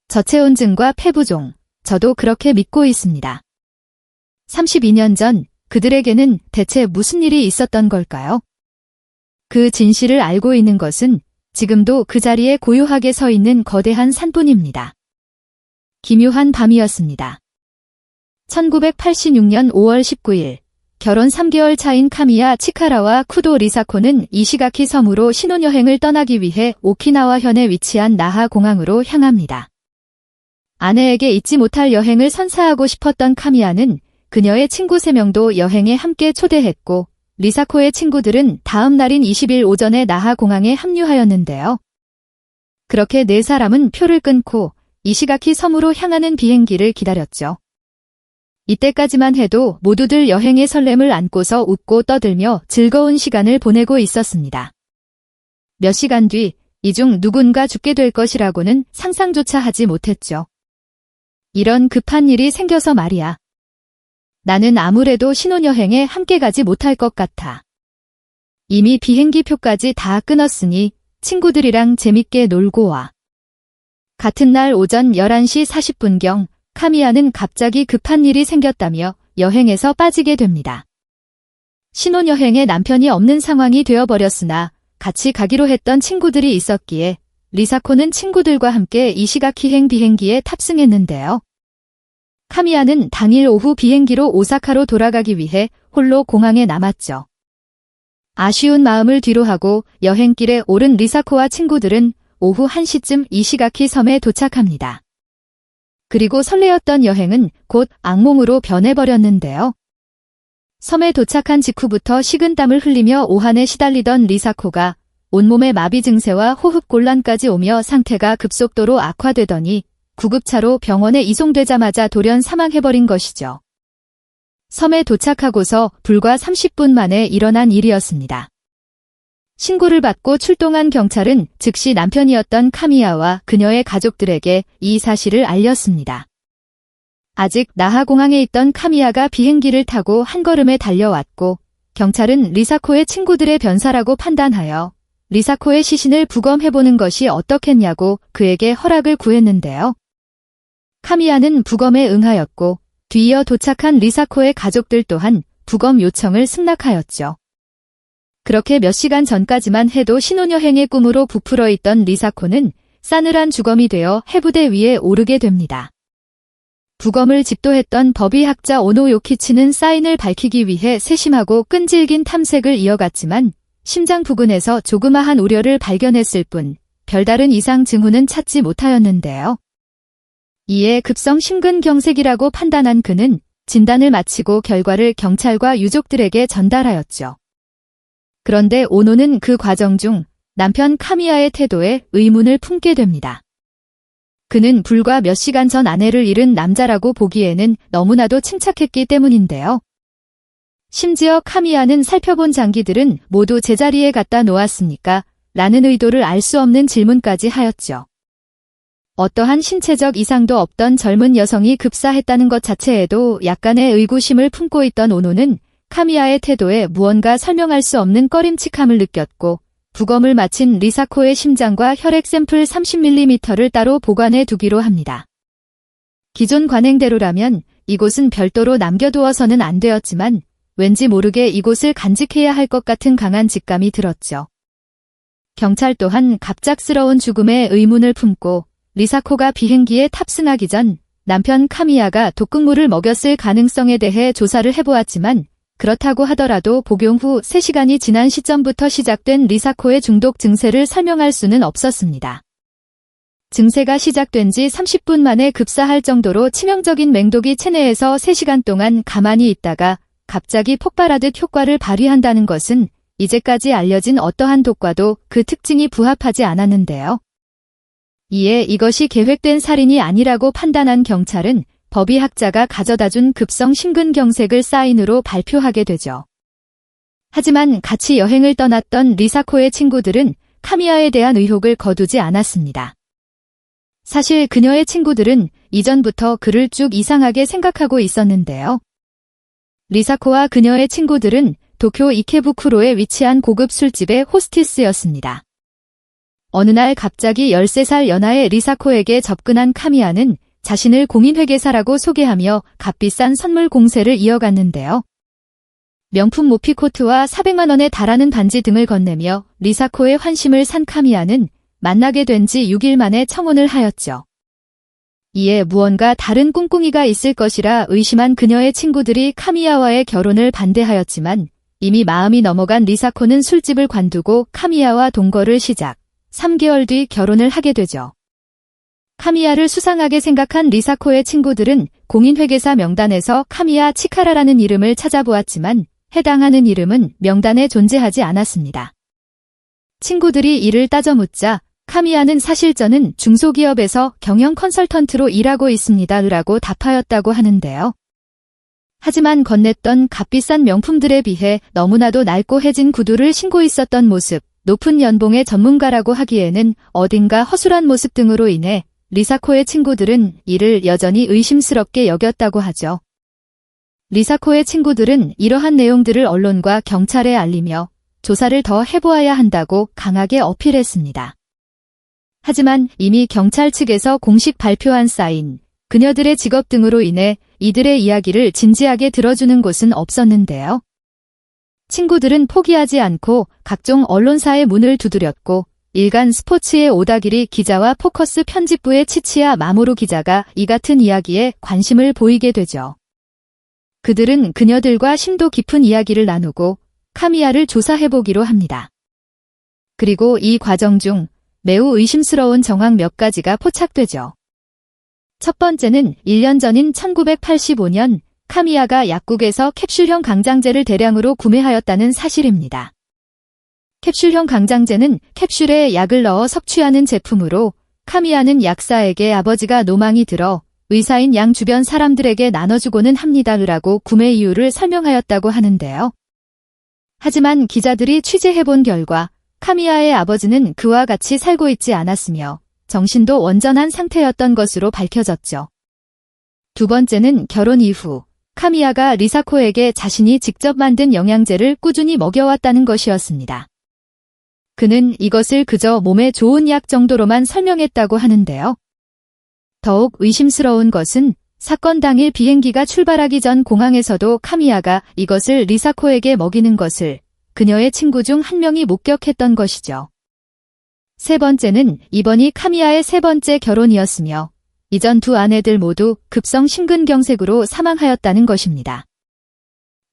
저체온증과 폐부종, 저도 그렇게 믿고 있습니다. 32년 전 그들에게는 대체 무슨 일이 있었던 걸까요? 그 진실을 알고 있는 것은 지금도 그 자리에 고요하게 서 있는 거대한 산뿐입니다. 기묘한 밤이었습니다. 1986년 5월 19일, 결혼 3개월 차인 카미야 치카라와 쿠도 리사코는 이시가키 섬으로 신혼여행을 떠나기 위해 오키나와현에 위치한 나하 공항으로 향합니다. 아내에게 잊지 못할 여행을 선사하고 싶었던 카미야는 그녀의 친구 3명도 여행에 함께 초대했고, 리사코의 친구들은 다음 날인 20일 오전에 나하 공항에 합류하였는데요. 그렇게 4사람은 표를 끊고 이시가키 섬으로 향하는 비행기를 기다렸죠. 이때까지만 해도 모두들 여행의 설렘을 안고서 웃고 떠들며 즐거운 시간을 보내고 있었습니다. 몇 시간 뒤, 이 중 누군가 죽게 될 것이라고는 상상조차 하지 못했죠. 이런 급한 일이 생겨서 말이야. 나는 아무래도 신혼여행에 함께 가지 못할 것 같아. 이미 비행기 표까지 다 끊었으니 친구들이랑 재밌게 놀고 와. 같은 날 오전 11시 40분경 카미야는 갑자기 급한 일이 생겼다며 여행에서 빠지게 됩니다. 신혼여행에 남편이 없는 상황이 되어버렸으나 같이 가기로 했던 친구들이 있었기에 리사코는 친구들과 함께 이시가키행 비행기에 탑승했는데요. 카미야는 당일 오후 비행기로 오사카로 돌아가기 위해 홀로 공항에 남았죠. 아쉬운 마음을 뒤로하고 여행길에 오른 리사코와 친구들은 오후 1시쯤 이시가키 섬에 도착합니다. 그리고 설레었던 여행은 곧 악몽으로 변해버렸는데요. 섬에 도착한 직후부터 식은땀을 흘리며 오한에 시달리던 리사코가 온몸에 마비 증세와 호흡곤란까지 오며 상태가 급속도로 악화되더니 구급차로 병원에 이송되자마자 돌연 사망해버린 것이죠. 섬에 도착하고서 불과 30분 만에 일어난 일이었습니다. 신고를 받고 출동한 경찰은 즉시 남편이었던 카미야와 그녀의 가족들에게 이 사실을 알렸습니다. 아직 나하공항에 있던 카미야가 비행기를 타고 한 걸음에 달려왔고 경찰은 리사코의 친구들의 변사라고 판단하여 리사코의 시신을 부검해보는 것이 어떻겠냐고 그에게 허락을 구했는데요. 카미야는 부검에 응하였고 뒤이어 도착한 리사코의 가족들 또한 부검 요청을 승낙하였죠. 그렇게 몇 시간 전까지만 해도 신혼여행의 꿈으로 부풀어 있던 리사코는 싸늘한 주검이 되어 해부대 위에 오르게 됩니다. 부검을 집도했던 법의학자 오노 요키치는 사인을 밝히기 위해 세심하고 끈질긴 탐색을 이어갔지만 심장 부근에서 조그마한 우려를 발견했을 뿐 별다른 이상 징후는 찾지 못하였는데요. 이에 급성 심근경색이라고 판단한 그는 진단을 마치고 결과를 경찰과 유족들에게 전달하였죠. 그런데 오노는 그 과정 중 남편 카미야의 태도에 의문을 품게 됩니다. 그는 불과 몇 시간 전 아내를 잃은 남자라고 보기에는 너무나도 침착했기 때문인데요. 심지어 카미야는 살펴본 장기들은 모두 제자리에 갖다 놓았습니까? 라는 의도를 알 수 없는 질문까지 하였죠. 어떠한 신체적 이상도 없던 젊은 여성이 급사했다는 것 자체에도 약간의 의구심을 품고 있던 오노는 카미야의 태도에 무언가 설명할 수 없는 꺼림칙함을 느꼈고 부검을 마친 리사코의 심장과 혈액 샘플 30mm를 따로 보관해 두기로 합니다. 기존 관행대로라면 이곳은 별도로 남겨두어서는 안 되었지만 왠지 모르게 이곳을 간직해야 할 것 같은 강한 직감이 들었죠. 경찰 또한 갑작스러운 죽음에 의문을 품고 리사코가 비행기에 탑승하기 전 남편 카미야가 독극물을 먹였을 가능성에 대해 조사를 해보았지만 그렇다고 하더라도 복용 후 3시간이 지난 시점부터 시작된 리사코의 중독 증세를 설명할 수는 없었습니다. 증세가 시작된 지 30분 만에 급사할 정도로 치명적인 맹독이 체내에서 3시간 동안 가만히 있다가 갑자기 폭발하듯 효과를 발휘한다는 것은 이제까지 알려진 어떠한 독과도 그 특징이 부합하지 않았는데요. 이에 이것이 계획된 살인이 아니라고 판단한 경찰은 법의학자가 가져다준 급성 심근경색을 사인으로 발표하게 되죠. 하지만 같이 여행을 떠났던 리사코의 친구들은 카미야에 대한 의혹을 거두지 않았습니다. 사실 그녀의 친구들은 이전부터 그를 쭉 이상하게 생각하고 있었는데요. 리사코와 그녀의 친구들은 도쿄 이케부쿠로에 위치한 고급 술집의 호스티스였습니다. 어느 날 갑자기 13살 연하의 리사코에게 접근한 카미야는 자신을 공인회계사라고 소개하며 값비싼 선물 공세를 이어갔는데요. 명품 모피코트와 400만 원에 달하는 반지 등을 건네며 리사코의 환심을 산 카미야는 만나게 된 지 6일 만에 청혼을 하였죠. 이에 무언가 다른 꿍꿍이가 있을 것이라 의심한 그녀의 친구들이 카미야와의 결혼을 반대하였지만 이미 마음이 넘어간 리사코는 술집을 관두고 카미야와 동거를 시작, 3개월 뒤 결혼을 하게 되죠. 카미야를 수상하게 생각한 리사코의 친구들은 공인회계사 명단에서 카미야 치카라라는 이름을 찾아보았지만 해당하는 이름은 명단에 존재하지 않았습니다. 친구들이 이를 따져 묻자 카미야는 사실 저는 중소기업에서 경영 컨설턴트로 일하고 있습니다 라고 답하였다고 하는데요. 하지만 건넸던 값비싼 명품들에 비해 너무나도 낡고해진 구두를 신고 있었던 모습, 높은 연봉의 전문가라고 하기에는 어딘가 허술한 모습 등으로 인해 리사코의 친구들은 이를 여전히 의심스럽게 여겼다고 하죠. 리사코의 친구들은 이러한 내용들을 언론과 경찰에 알리며 조사를 더 해보아야 한다고 강하게 어필했습니다. 하지만 이미 경찰 측에서 공식 발표한 사인, 그녀들의 직업 등으로 인해 이들의 이야기를 진지하게 들어주는 곳은 없었는데요. 친구들은 포기하지 않고 각종 언론사의 문을 두드렸고 일간 스포츠의 오다기리 기자와 포커스 편집부의 치치야 마모루 기자가 이 같은 이야기에 관심을 보이게 되죠. 그들은 그녀들과 심도 깊은 이야기를 나누고 카미야를 조사해보기로 합니다. 그리고 이 과정 중 매우 의심스러운 정황 몇 가지가 포착되죠. 첫 번째는 1년 전인 1985년 카미야가 약국에서 캡슐형 강장제를 대량으로 구매하였다는 사실입니다. 캡슐형 강장제는 캡슐에 약을 넣어 섭취하는 제품으로 카미야는 약사에게 아버지가 노망이 들어 의사인 양 주변 사람들에게 나눠주고는 합니다라고 구매 이유를 설명하였다고 하는데요. 하지만 기자들이 취재해본 결과 카미야의 아버지는 그와 같이 살고 있지 않았으며 정신도 원전한 상태였던 것으로 밝혀졌죠. 두 번째는 결혼 이후 카미야가 리사코에게 자신이 직접 만든 영양제를 꾸준히 먹여왔다는 것이었습니다. 그는 이것을 그저 몸에 좋은 약 정도로만 설명했다고 하는데요. 더욱 의심스러운 것은 사건 당일 비행기가 출발하기 전 공항에서도 카미야가 이것을 리사코에게 먹이는 것을 그녀의 친구 중 한 명이 목격했던 것이죠. 세 번째는 이번이 카미야의 세 번째 결혼이었으며 이전 두 아내들 모두 급성 심근경색으로 사망하였다는 것입니다.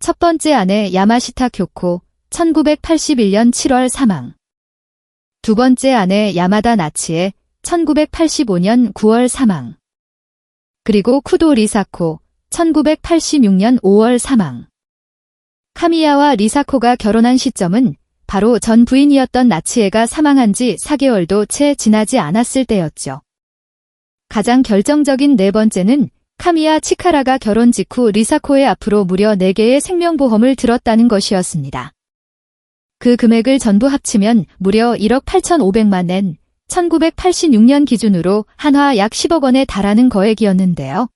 첫 번째 아내 야마시타 교코 1981년 7월 사망. 두 번째 아내 야마다 나치에 1985년 9월 사망. 그리고 쿠도 리사코 1986년 5월 사망. 카미야와 리사코가 결혼한 시점은 바로 전 부인이었던 나치에가 사망한 지 4개월도 채 지나지 않았을 때였죠. 가장 결정적인 네 번째는 카미야 치카라가 결혼 직후 리사코의 앞으로 무려 4개의 생명보험을 들었다는 것이었습니다. 그 금액을 전부 합치면 무려 1억 8,500만 엔, 1986년 기준으로 한화 약 10억 원에 달하는 거액이었는데요.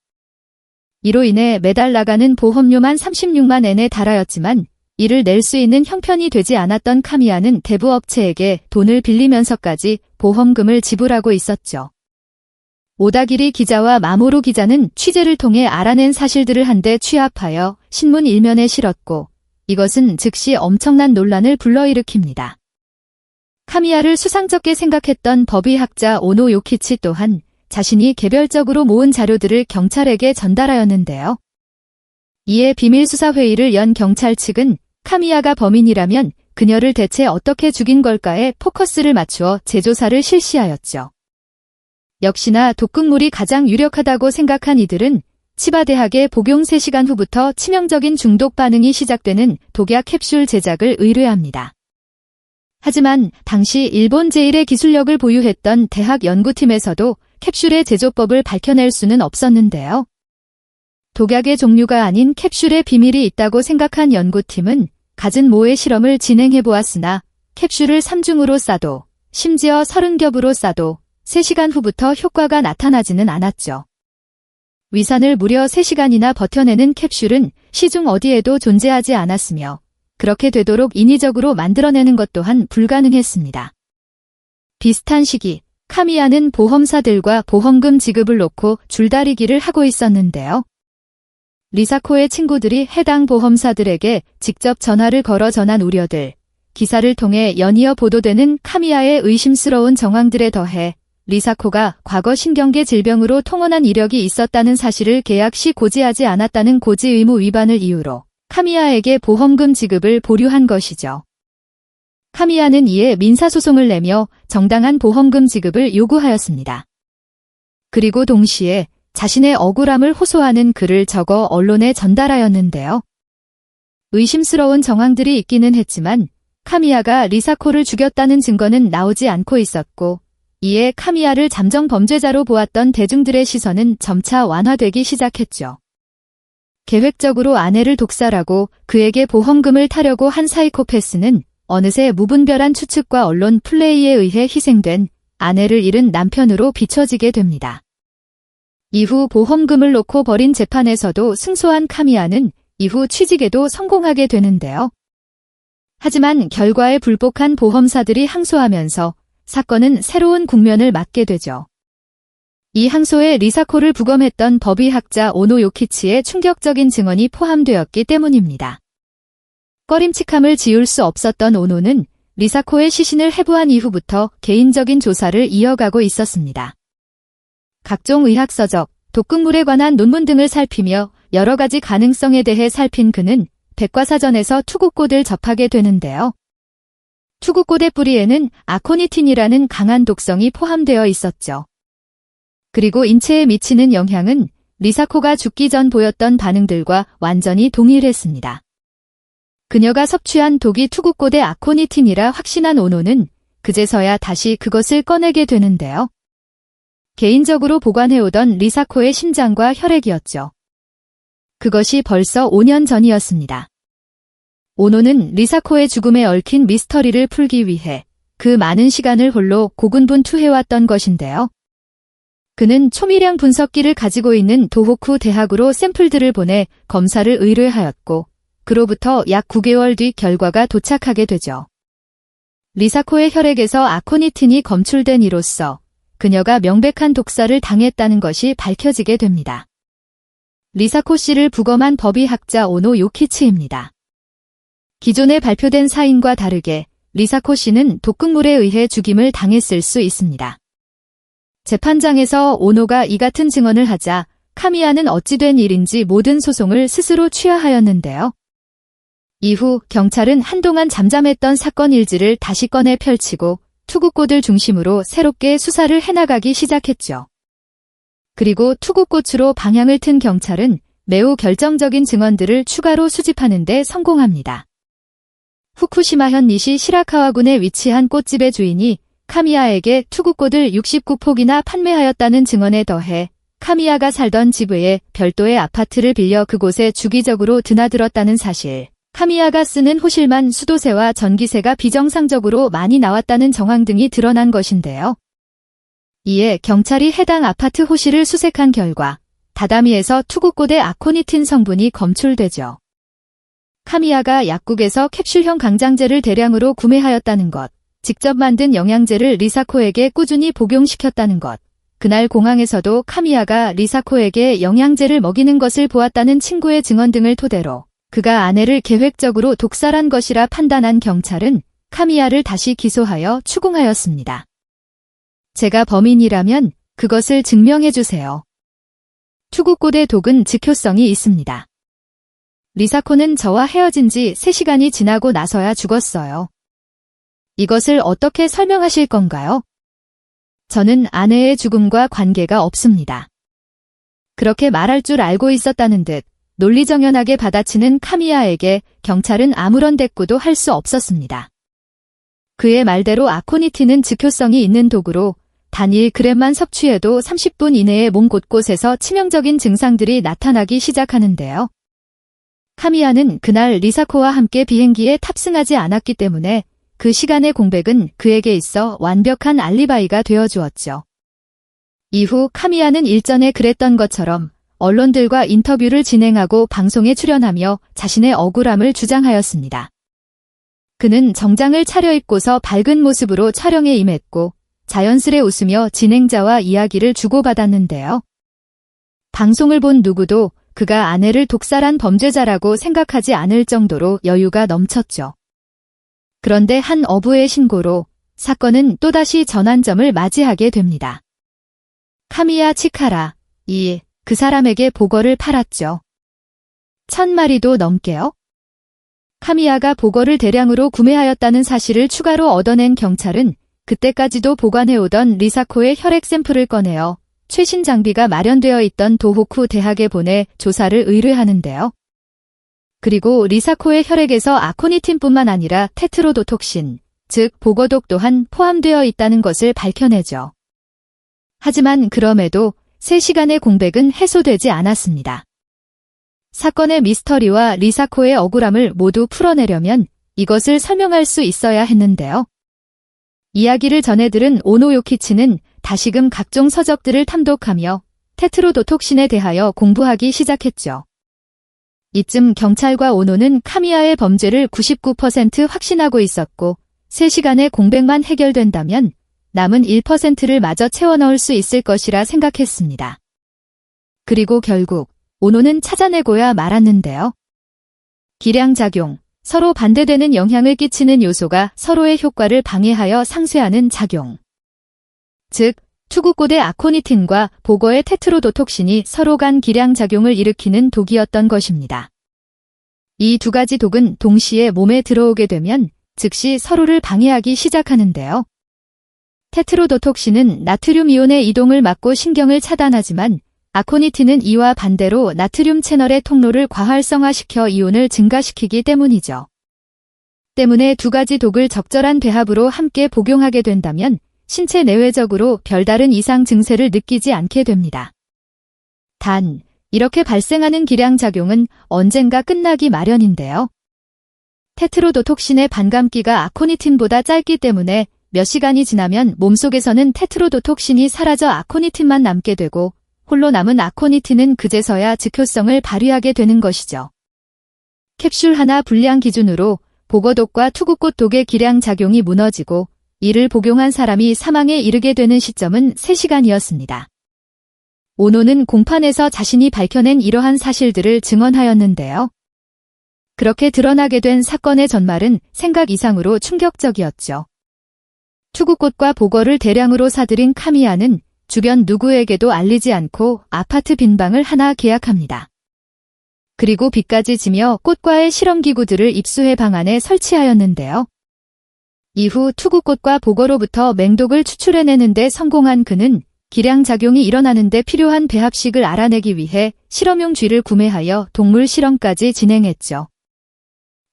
이로 인해 매달 나가는 보험료만 36만 엔에 달하였지만 이를 낼 수 있는 형편이 되지 않았던 카미야는 대부업체에게 돈을 빌리면서까지 보험금을 지불하고 있었죠. 오다기리 기자와 마모루 기자는 취재를 통해 알아낸 사실들을 한데 취합하여 신문 일면에 실었고 이것은 즉시 엄청난 논란을 불러일으킵니다. 카미야를 수상쩍게 생각했던 법의학자 오노 요키치 또한 자신이 개별적으로 모은 자료들을 경찰에게 전달하였는데요. 이에 비밀수사회의를 연 경찰 측은 카미야가 범인이라면 그녀를 대체 어떻게 죽인 걸까에 포커스를 맞추어 재조사를 실시하였죠. 역시나 독극물이 가장 유력하다고 생각한 이들은 치바대학의 복용 3시간 후부터 치명적인 중독 반응이 시작되는 독약 캡슐 제작을 의뢰합니다. 하지만 당시 일본 제1의 기술력을 보유했던 대학 연구팀에서도 캡슐의 제조법을 밝혀낼 수는 없었는데요. 독약의 종류가 아닌 캡슐의 비밀이 있다고 생각한 연구팀은 갖은 모의 실험을 진행해보았으나 캡슐을 3중으로 싸도 심지어 30겹으로 싸도 3시간 후부터 효과가 나타나지는 않았죠. 위산을 무려 3시간이나 버텨내는 캡슐은 시중 어디에도 존재하지 않았으며 그렇게 되도록 인위적으로 만들어내는 것 또한 불가능했습니다. 비슷한 시기 카미야는 보험사들과 보험금 지급을 놓고 줄다리기를 하고 있었는데요. 리사코의 친구들이 해당 보험사들에게 직접 전화를 걸어 전한 우려들, 기사를 통해 연이어 보도되는 카미야의 의심스러운 정황들에 더해 리사코가 과거 신경계 질병으로 통원한 이력이 있었다는 사실을 계약 시 고지하지 않았다는 고지 의무 위반을 이유로 카미야에게 보험금 지급을 보류한 것이죠. 카미야는 이에 민사소송을 내며 정당한 보험금 지급을 요구하였습니다. 그리고 동시에 자신의 억울함을 호소하는 글을 적어 언론에 전달하였는데요. 의심스러운 정황들이 있기는 했지만 카미야가 리사코를 죽였다는 증거는 나오지 않고 있었고, 이에 카미야를 잠정 범죄자로 보았던 대중들의 시선은 점차 완화되기 시작했죠. 계획적으로 아내를 독살하고 그에게 보험금을 타려고 한 사이코패스는 어느새 무분별한 추측과 언론 플레이에 의해 희생된 아내를 잃은 남편으로 비춰지게 됩니다. 이후 보험금을 놓고 벌인 재판에서도 승소한 카미야는 이후 취직에도 성공하게 되는데요. 하지만 결과에 불복한 보험사들이 항소하면서 사건은 새로운 국면을 맞게 되죠. 이 항소에 리사코를 부검했던 법의학자 오노 요키치의 충격적인 증언이 포함되었기 때문입니다. 꺼림칙함을 지울 수 없었던 오노는 리사코의 시신을 해부한 이후부터 개인적인 조사를 이어가고 있었습니다. 각종 의학서적, 독극물에 관한 논문 등을 살피며 여러 가지 가능성에 대해 살핀 그는 백과사전에서 투구꽃을 접하게 되는데요. 투구꽃의 뿌리에는 아코니틴이라는 강한 독성이 포함되어 있었죠. 그리고 인체에 미치는 영향은 리사코가 죽기 전 보였던 반응들과 완전히 동일했습니다. 그녀가 섭취한 독이 투구꽃의 아코니틴이라 확신한 오노는 그제서야 다시 그것을 꺼내게 되는데요. 개인적으로 보관해오던 리사코의 심장과 혈액이었죠. 그것이 벌써 5년 전이었습니다. 오노는 리사코의 죽음에 얽힌 미스터리를 풀기 위해 그 많은 시간을 홀로 고군분투해왔던 것인데요. 그는 초미량 분석기를 가지고 있는 도호쿠 대학으로 샘플들을 보내 검사를 의뢰하였고, 그로부터 약 9개월 뒤 결과가 도착하게 되죠. 리사코의 혈액에서 아코니틴이 검출된 이로써 그녀가 명백한 독살을 당했다는 것이 밝혀지게 됩니다. 리사코 씨를 부검한 법의학자 오노 요키치입니다. 기존에 발표된 사인과 다르게 리사코 씨는 독극물에 의해 죽임을 당했을 수 있습니다. 재판장에서 오노가 이 같은 증언을 하자 카미야는 어찌 된 일인지 모든 소송을 스스로 취하하였는데요. 이후 경찰은 한동안 잠잠했던 사건 일지를 다시 꺼내 펼치고 투구꽃을 중심으로 새롭게 수사를 해나가기 시작했죠. 그리고 투구꽃으로 방향을 튼 경찰은 매우 결정적인 증언들을 추가로 수집하는 데 성공합니다. 후쿠시마현 니시 시라카와군에 위치한 꽃집의 주인이 카미야에게 투구꽃을 69폭이나 판매하였다는 증언에 더해 카미야가 살던 집 외에 별도의 아파트를 빌려 그곳에 주기적으로 드나들었다는 사실, 카미야가 쓰는 호실만 수도세와 전기세가 비정상적으로 많이 나왔다는 정황 등이 드러난 것인데요. 이에 경찰이 해당 아파트 호실을 수색한 결과 다다미에서 투구꽃의 아코니틴 성분이 검출되죠. 카미야가 약국에서 캡슐형 강장제를 대량으로 구매하였다는 것, 직접 만든 영양제를 리사코에게 꾸준히 복용시켰다는 것, 그날 공항에서도 카미야가 리사코에게 영양제를 먹이는 것을 보았다는 친구의 증언 등을 토대로 그가 아내를 계획적으로 독살한 것이라 판단한 경찰은 카미야를 다시 기소하여 추궁하였습니다. 제가 범인이라면 그것을 증명해주세요. 투구꽃의 독은 즉효성이 있습니다. 리사코는 저와 헤어진 지 3시간이 지나고 나서야 죽었어요. 이것을 어떻게 설명하실 건가요? 저는 아내의 죽음과 관계가 없습니다. 그렇게 말할 줄 알고 있었다는 듯 논리정연하게 받아치는 카미야에게 경찰은 아무런 대꾸도 할 수 없었습니다. 그의 말대로 아코니틴은 즉효성이 있는 독으로 단 1g만 섭취해도 30분 이내에 몸 곳곳에서 치명적인 증상들이 나타나기 시작하는데요. 카미야는 그날 리사코와 함께 비행기에 탑승하지 않았기 때문에 그 시간의 공백은 그에게 있어 완벽한 알리바이가 되어주었죠. 이후 카미야는 일전에 그랬던 것처럼 언론들과 인터뷰를 진행하고 방송에 출연하며 자신의 억울함을 주장하였습니다. 그는 정장을 차려입고서 밝은 모습으로 촬영에 임했고 자연스레 웃으며 진행자와 이야기를 주고받았는데요. 방송을 본 누구도 그가 아내를 독살한 범죄자라고 생각하지 않을 정도로 여유가 넘쳤죠. 그런데 한 어부의 신고로 사건은 또다시 전환점을 맞이하게 됩니다. 카미야 치카라, 그 사람에게 보거를 팔았죠. 1000마리도 넘게요? 카미야가 보거를 대량으로 구매하였다는 사실을 추가로 얻어낸 경찰은 그때까지도 보관해오던 리사코의 혈액 샘플을 꺼내어 최신 장비가 마련되어 있던 도호쿠 대학에 보내 조사를 의뢰하는데요. 그리고 리사코의 혈액에서 아코니틴뿐만 아니라 테트로도톡신, 즉 보거독 또한 포함되어 있다는 것을 밝혀내죠. 하지만 그럼에도 3시간의 공백은 해소되지 않았습니다. 사건의 미스터리와 리사코의 억울함을 모두 풀어내려면 이것을 설명할 수 있어야 했는데요. 이야기를 전해들은 오노 요키치는 다시금 각종 서적들을 탐독하며 테트로도톡신에 대하여 공부하기 시작했죠. 이쯤 경찰과 오노는 카미야의 범죄를 99% 확신하고 있었고 3시간의 공백만 해결된다면 남은 1%를 마저 채워넣을 수 있을 것이라 생각했습니다. 그리고 결국 오노는 찾아내고야 말았는데요. 기량작용, 서로 반대되는 영향을 끼치는 요소가 서로의 효과를 방해하여 상쇄하는 작용. 즉, 투구꽃의 아코니틴과 보거의 테트로도톡신이 서로 간 기량작용을 일으키는 독이었던 것입니다. 이 두 가지 독은 동시에 몸에 들어오게 되면 즉시 서로를 방해하기 시작하는데요. 테트로도톡신은 나트륨 이온의 이동을 막고 신경을 차단하지만 아코니틴은 이와 반대로 나트륨 채널의 통로를 과활성화시켜 이온을 증가시키기 때문이죠. 때문에 두 가지 독을 적절한 배합으로 함께 복용하게 된다면 신체 내외적으로 별다른 이상 증세를 느끼지 않게 됩니다. 단, 이렇게 발생하는 기량작용은 언젠가 끝나기 마련인데요. 테트로도톡신의 반감기가 아코니틴보다 짧기 때문에 몇 시간이 지나면 몸속에서는 테트로도톡신이 사라져 아코니틴만 남게 되고 홀로 남은 아코니틴은 그제서야 즉효성을 발휘하게 되는 것이죠. 캡슐 하나 분량 기준으로 보거독과 투구꽃 독의 기량작용이 무너지고 이를 복용한 사람이 사망에 이르게 되는 시점은 3시간이었습니다. 오노는 공판에서 자신이 밝혀낸 이러한 사실들을 증언하였는데요. 그렇게 드러나게 된 사건의 전말은 생각 이상으로 충격적이었죠. 투구꽃과 보거를 대량으로 사들인 카미야는 주변 누구에게도 알리지 않고 아파트 빈방을 하나 계약합니다. 그리고 빚까지 지며 꽃과의 실험기구들을 입수해 방 안에 설치하였는데요. 이후 투구꽃과 보거로부터 맹독을 추출해내는데 성공한 그는 기량작용이 일어나는데 필요한 배합식을 알아내기 위해 실험용 쥐를 구매하여 동물 실험까지 진행했죠.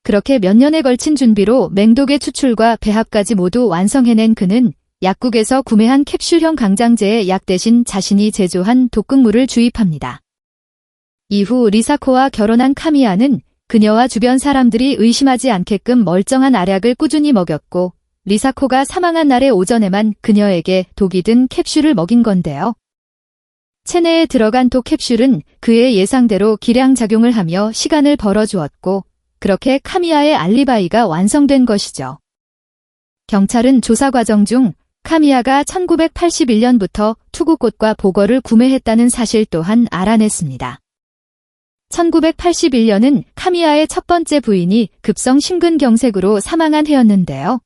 그렇게 몇 년에 걸친 준비로 맹독의 추출과 배합까지 모두 완성해낸 그는 약국에서 구매한 캡슐형 강장제의 약 대신 자신이 제조한 독극물을 주입합니다. 이후 리사코와 결혼한 카미야는 그녀와 주변 사람들이 의심하지 않게끔 멀쩡한 알약을 꾸준히 먹였고 리사코가 사망한 날의 오전에만 그녀에게 독이 든 캡슐을 먹인 건데요. 체내에 들어간 독 캡슐은 그의 예상대로 기량작용을 하며 시간을 벌어주었고 그렇게 카미야의 알리바이가 완성된 것이죠. 경찰은 조사 과정 중 카미야가 1981년부터 투구꽃과 보거를 구매했다는 사실 또한 알아냈습니다. 1981년은 카미야의 첫 번째 부인이 급성 심근경색으로 사망한 해였는데요.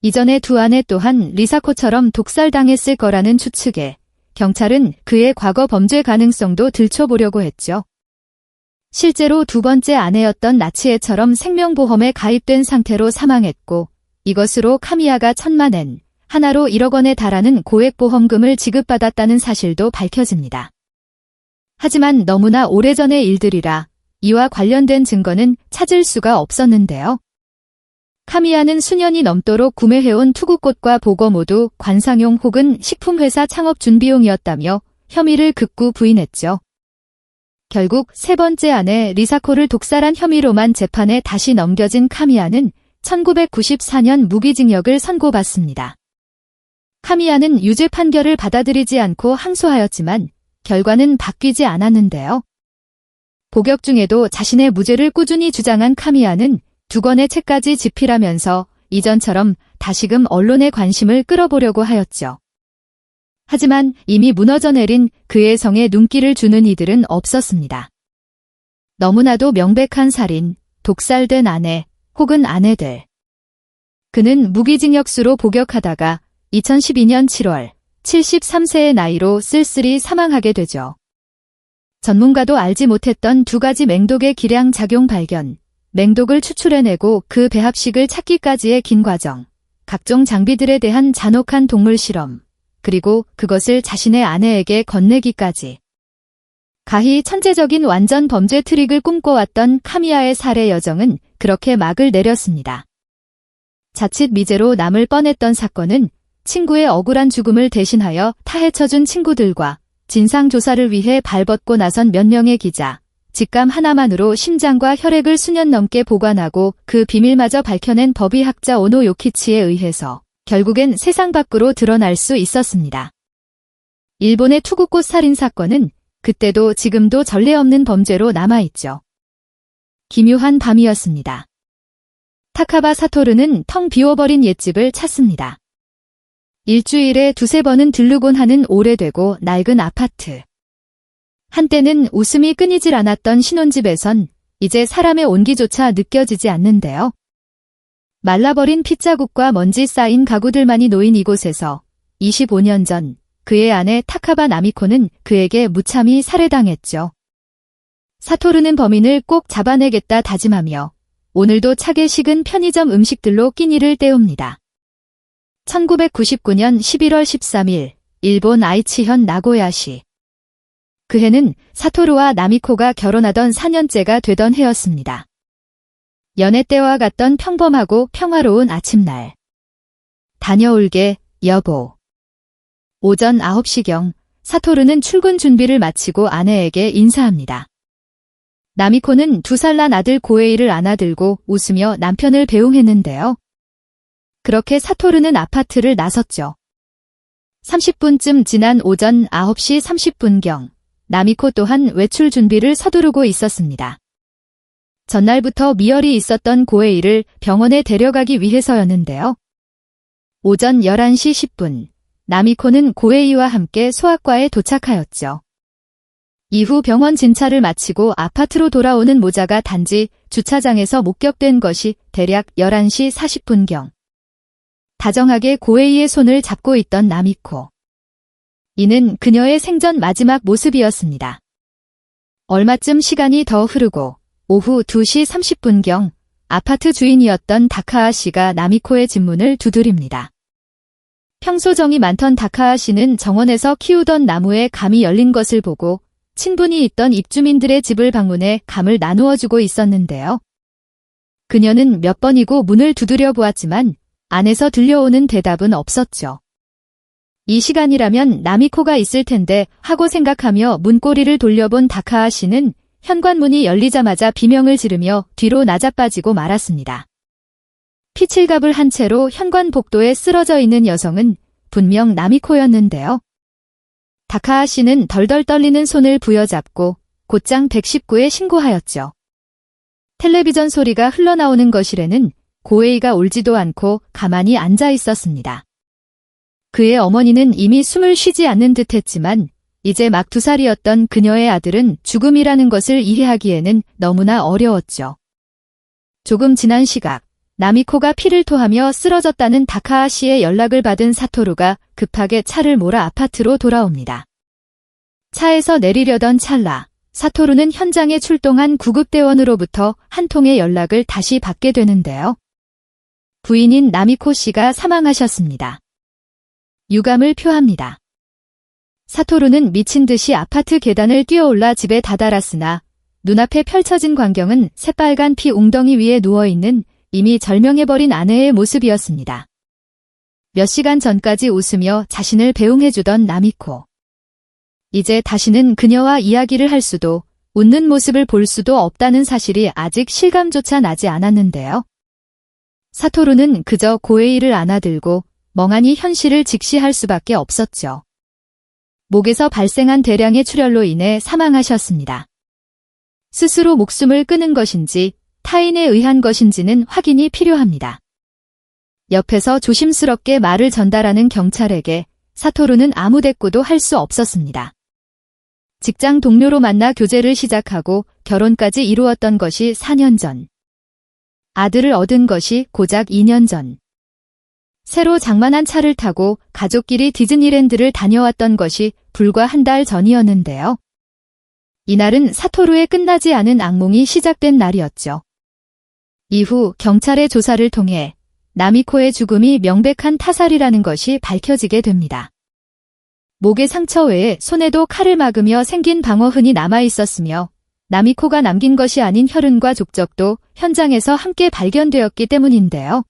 이전에 두 아내 또한 리사코처럼 독살당했을 거라는 추측에 경찰은 그의 과거 범죄 가능성도 들춰보려고 했죠. 실제로 두 번째 아내였던 나치에처럼 생명보험에 가입된 상태로 사망했고 이것으로 카미야가 1000만 엔, 하나로 1억 원에 달하는 고액보험금을 지급받았다는 사실도 밝혀집니다. 하지만 너무나 오래전의 일들이라 이와 관련된 증거는 찾을 수가 없었는데요. 카미야는 수년이 넘도록 구매해온 투구꽃과 보거 모두 관상용 혹은 식품회사 창업 준비용이었다며 혐의를 극구 부인했죠. 결국 세 번째 아내 리사코를 독살한 혐의로만 재판에 다시 넘겨진 카미야는 1994년 무기징역을 선고받습니다. 카미야는 유죄 판결을 받아들이지 않고 항소하였지만 결과는 바뀌지 않았는데요. 복역 중에도 자신의 무죄를 꾸준히 주장한 카미야는 2권의 책까지 집필하면서 이전처럼 다시금 언론의 관심을 끌어보려고 하였죠. 하지만 이미 무너져 내린 그의 성에 눈길을 주는 이들은 없었습니다. 너무나도 명백한 살인, 독살된 아내 혹은 아내들. 그는 무기징역수로 복역하다가 2012년 7월 73세의 나이로 쓸쓸히 사망하게 되죠. 전문가도 알지 못했던 두 가지 맹독의 기량 작용 발견, 맹독을 추출해내고 그 배합식을 찾기까지의 긴 과정, 각종 장비들에 대한 잔혹한 동물 실험, 그리고 그것을 자신의 아내에게 건네기까지. 가히 천재적인 완전 범죄 트릭을 꿈꿔왔던 카미야의 살해 여정은 그렇게 막을 내렸습니다. 자칫 미제로 남을 뻔했던 사건은 친구의 억울한 죽음을 대신하여 타헤쳐준 친구들과 진상조사를 위해 발벗고 나선 몇 명의 기자, 직감 하나만으로 심장과 혈액을 수년 넘게 보관하고 그 비밀마저 밝혀낸 법의학자 오노 요키치에 의해서 결국엔 세상 밖으로 드러날 수 있었습니다. 일본의 투구꽃 살인 사건은 그때도 지금도 전례 없는 범죄로 남아있죠. 기묘한 밤이었습니다. 타카바 사토루는 텅 비워버린 옛집을 찾습니다. 일주일에 두세 번은 들르곤 하는 오래되고 낡은 아파트. 한때는 웃음이 끊이질 않았던 신혼집에선 이제 사람의 온기조차 느껴지지 않는데요. 말라버린 핏자국과 먼지 쌓인 가구들만이 놓인 이곳에서 25년 전 그의 아내 타카바 나미코는 그에게 무참히 살해당했죠. 사토루는 범인을 꼭 잡아내겠다 다짐하며 오늘도 차게 식은 편의점 음식들로 끼니를 때웁니다. 1999년 11월 13일 일본 아이치현 나고야시. 그 해는 사토루와 나미코가 결혼하던 4년째가 되던 해였습니다. 연애 때와 같던 평범하고 평화로운 아침날. 다녀올게, 여보. 오전 9시경 사토루는 출근 준비를 마치고 아내에게 인사합니다. 나미코는 2살 난 아들 고에이를 안아들고 웃으며 남편을 배웅했는데요. 그렇게 사토루는 아파트를 나섰죠. 30분쯤 지난 오전 9시 30분경 나미코 또한 외출 준비를 서두르고 있었습니다. 전날부터 미열이 있었던 고에이를 병원에 데려가기 위해서였는데요. 오전 11시 10분 나미코는 고에이와 함께 소아과에 도착하였죠. 이후 병원 진찰을 마치고 아파트로 돌아오는 모자가 단지 주차장에서 목격된 것이 대략 11시 40분경. 다정하게 고에이의 손을 잡고 있던 나미코. 이는 그녀의 생전 마지막 모습이었습니다. 얼마쯤 시간이 더 흐르고 오후 2시 30분경 아파트 주인이었던 다카아 씨가 나미코의 집 문을 두드립니다. 평소 정이 많던 다카아 씨는 정원에서 키우던 나무에 감이 열린 것을 보고 친분이 있던 입주민들의 집을 방문해 감을 나누어주고 있었는데요. 그녀는 몇 번이고 문을 두드려 보았지만 안에서 들려오는 대답은 없었죠. 이 시간이라면 나미코가 있을 텐데 하고 생각하며 문고리를 돌려본 다카아 씨는 현관문이 열리자마자 비명을 지르며 뒤로 나자빠지고 말았습니다. 피칠갑을 한 채로 현관 복도에 쓰러져 있는 여성은 분명 나미코였는데요. 다카아 씨는 덜덜 떨리는 손을 부여잡고 곧장 119에 신고하였죠. 텔레비전 소리가 흘러나오는 거실에는 고에이가 울지도 않고 가만히 앉아 있었습니다. 그의 어머니는 이미 숨을 쉬지 않는 듯했지만 이제 막 2살이었던 그녀의 아들은 죽음이라는 것을 이해하기에는 너무나 어려웠죠. 조금 지난 시각, 나미코가 피를 토하며 쓰러졌다는 다카아 씨의 연락을 받은 사토루가 급하게 차를 몰아 아파트로 돌아옵니다. 차에서 내리려던 찰나, 사토루는 현장에 출동한 구급대원으로부터 한 통의 연락을 다시 받게 되는데요. 부인인 나미코 씨가 사망하셨습니다. 유감을 표합니다. 사토루는 미친 듯이 아파트 계단을 뛰어올라 집에 다다랐으나 눈앞에 펼쳐진 광경은 새빨간 피 웅덩이 위에 누워있는 이미 절명해버린 아내의 모습이었습니다. 몇 시간 전까지 웃으며 자신을 배웅해주던 나미코. 이제 다시는 그녀와 이야기를 할 수도 웃는 모습을 볼 수도 없다는 사실이 아직 실감조차 나지 않았는데요. 사토루는 그저 고에이를 안아들고 멍하니 현실을 직시할 수밖에 없었죠. 목에서 발생한 대량의 출혈로 인해 사망하셨습니다. 스스로 목숨을 끊은 것인지 타인에 의한 것인지는 확인이 필요합니다. 옆에서 조심스럽게 말을 전달하는 경찰에게 사토루는 아무 대꾸도 할 수 없었습니다. 직장 동료로 만나 교제를 시작하고 결혼까지 이루었던 것이 4년 전. 아들을 얻은 것이 고작 2년 전. 새로 장만한 차를 타고 가족끼리 디즈니랜드를 다녀왔던 것이 불과 한 달 전이었는데요. 이날은 사토루의 끝나지 않은 악몽이 시작된 날이었죠. 이후 경찰의 조사를 통해 나미코의 죽음이 명백한 타살이라는 것이 밝혀지게 됩니다. 목의 상처 외에 손에도 칼을 막으며 생긴 방어흔이 남아 있었으며 나미코가 남긴 것이 아닌 혈흔과 족적도 현장에서 함께 발견되었기 때문인데요.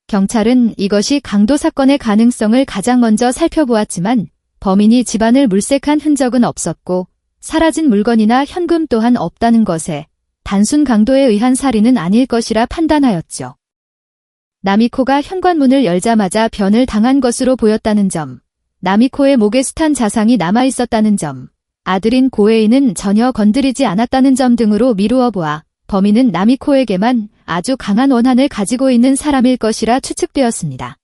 경찰은 이것이 강도 사건의 가능성을 가장 먼저 살펴보았지만 범인이 집안을 물색한 흔적은 없었고 사라진 물건이나 현금 또한 없다는 것에 단순 강도에 의한 살인은 아닐 것이라 판단하였죠. 나미코가 현관문을 열자마자 변을 당한 것으로 보였다는 점, 나미코의 목에 숱한 자상이 남아있었다는 점, 아들인 고에이는 전혀 건드리지 않았다는 점 등으로 미루어 보아 범인은 나미코에게만 아주 강한 원한을 가지고 있는 사람일 것이라 추측되었습니다.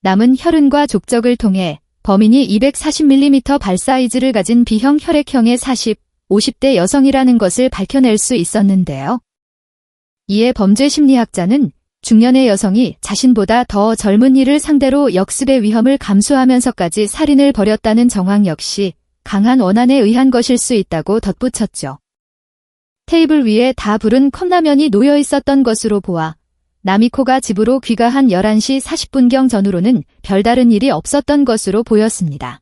남은 혈흔과 족적을 통해 범인이 240mm 발 사이즈를 가진 B형 혈액형의 40, 50대 여성이라는 것을 밝혀낼 수 있었는데요. 이에 범죄 심리학자는 중년의 여성이 자신보다 더 젊은 이를 상대로 역습의 위험을 감수하면서까지 살인을 벌였다는 정황 역시 강한 원한에 의한 것일 수 있다고 덧붙였죠. 테이블 위에 다 부른 컵라면이 놓여 있었던 것으로 보아 나미코가 집으로 귀가한 11시 40분경 전후로는 별다른 일이 없었던 것으로 보였습니다.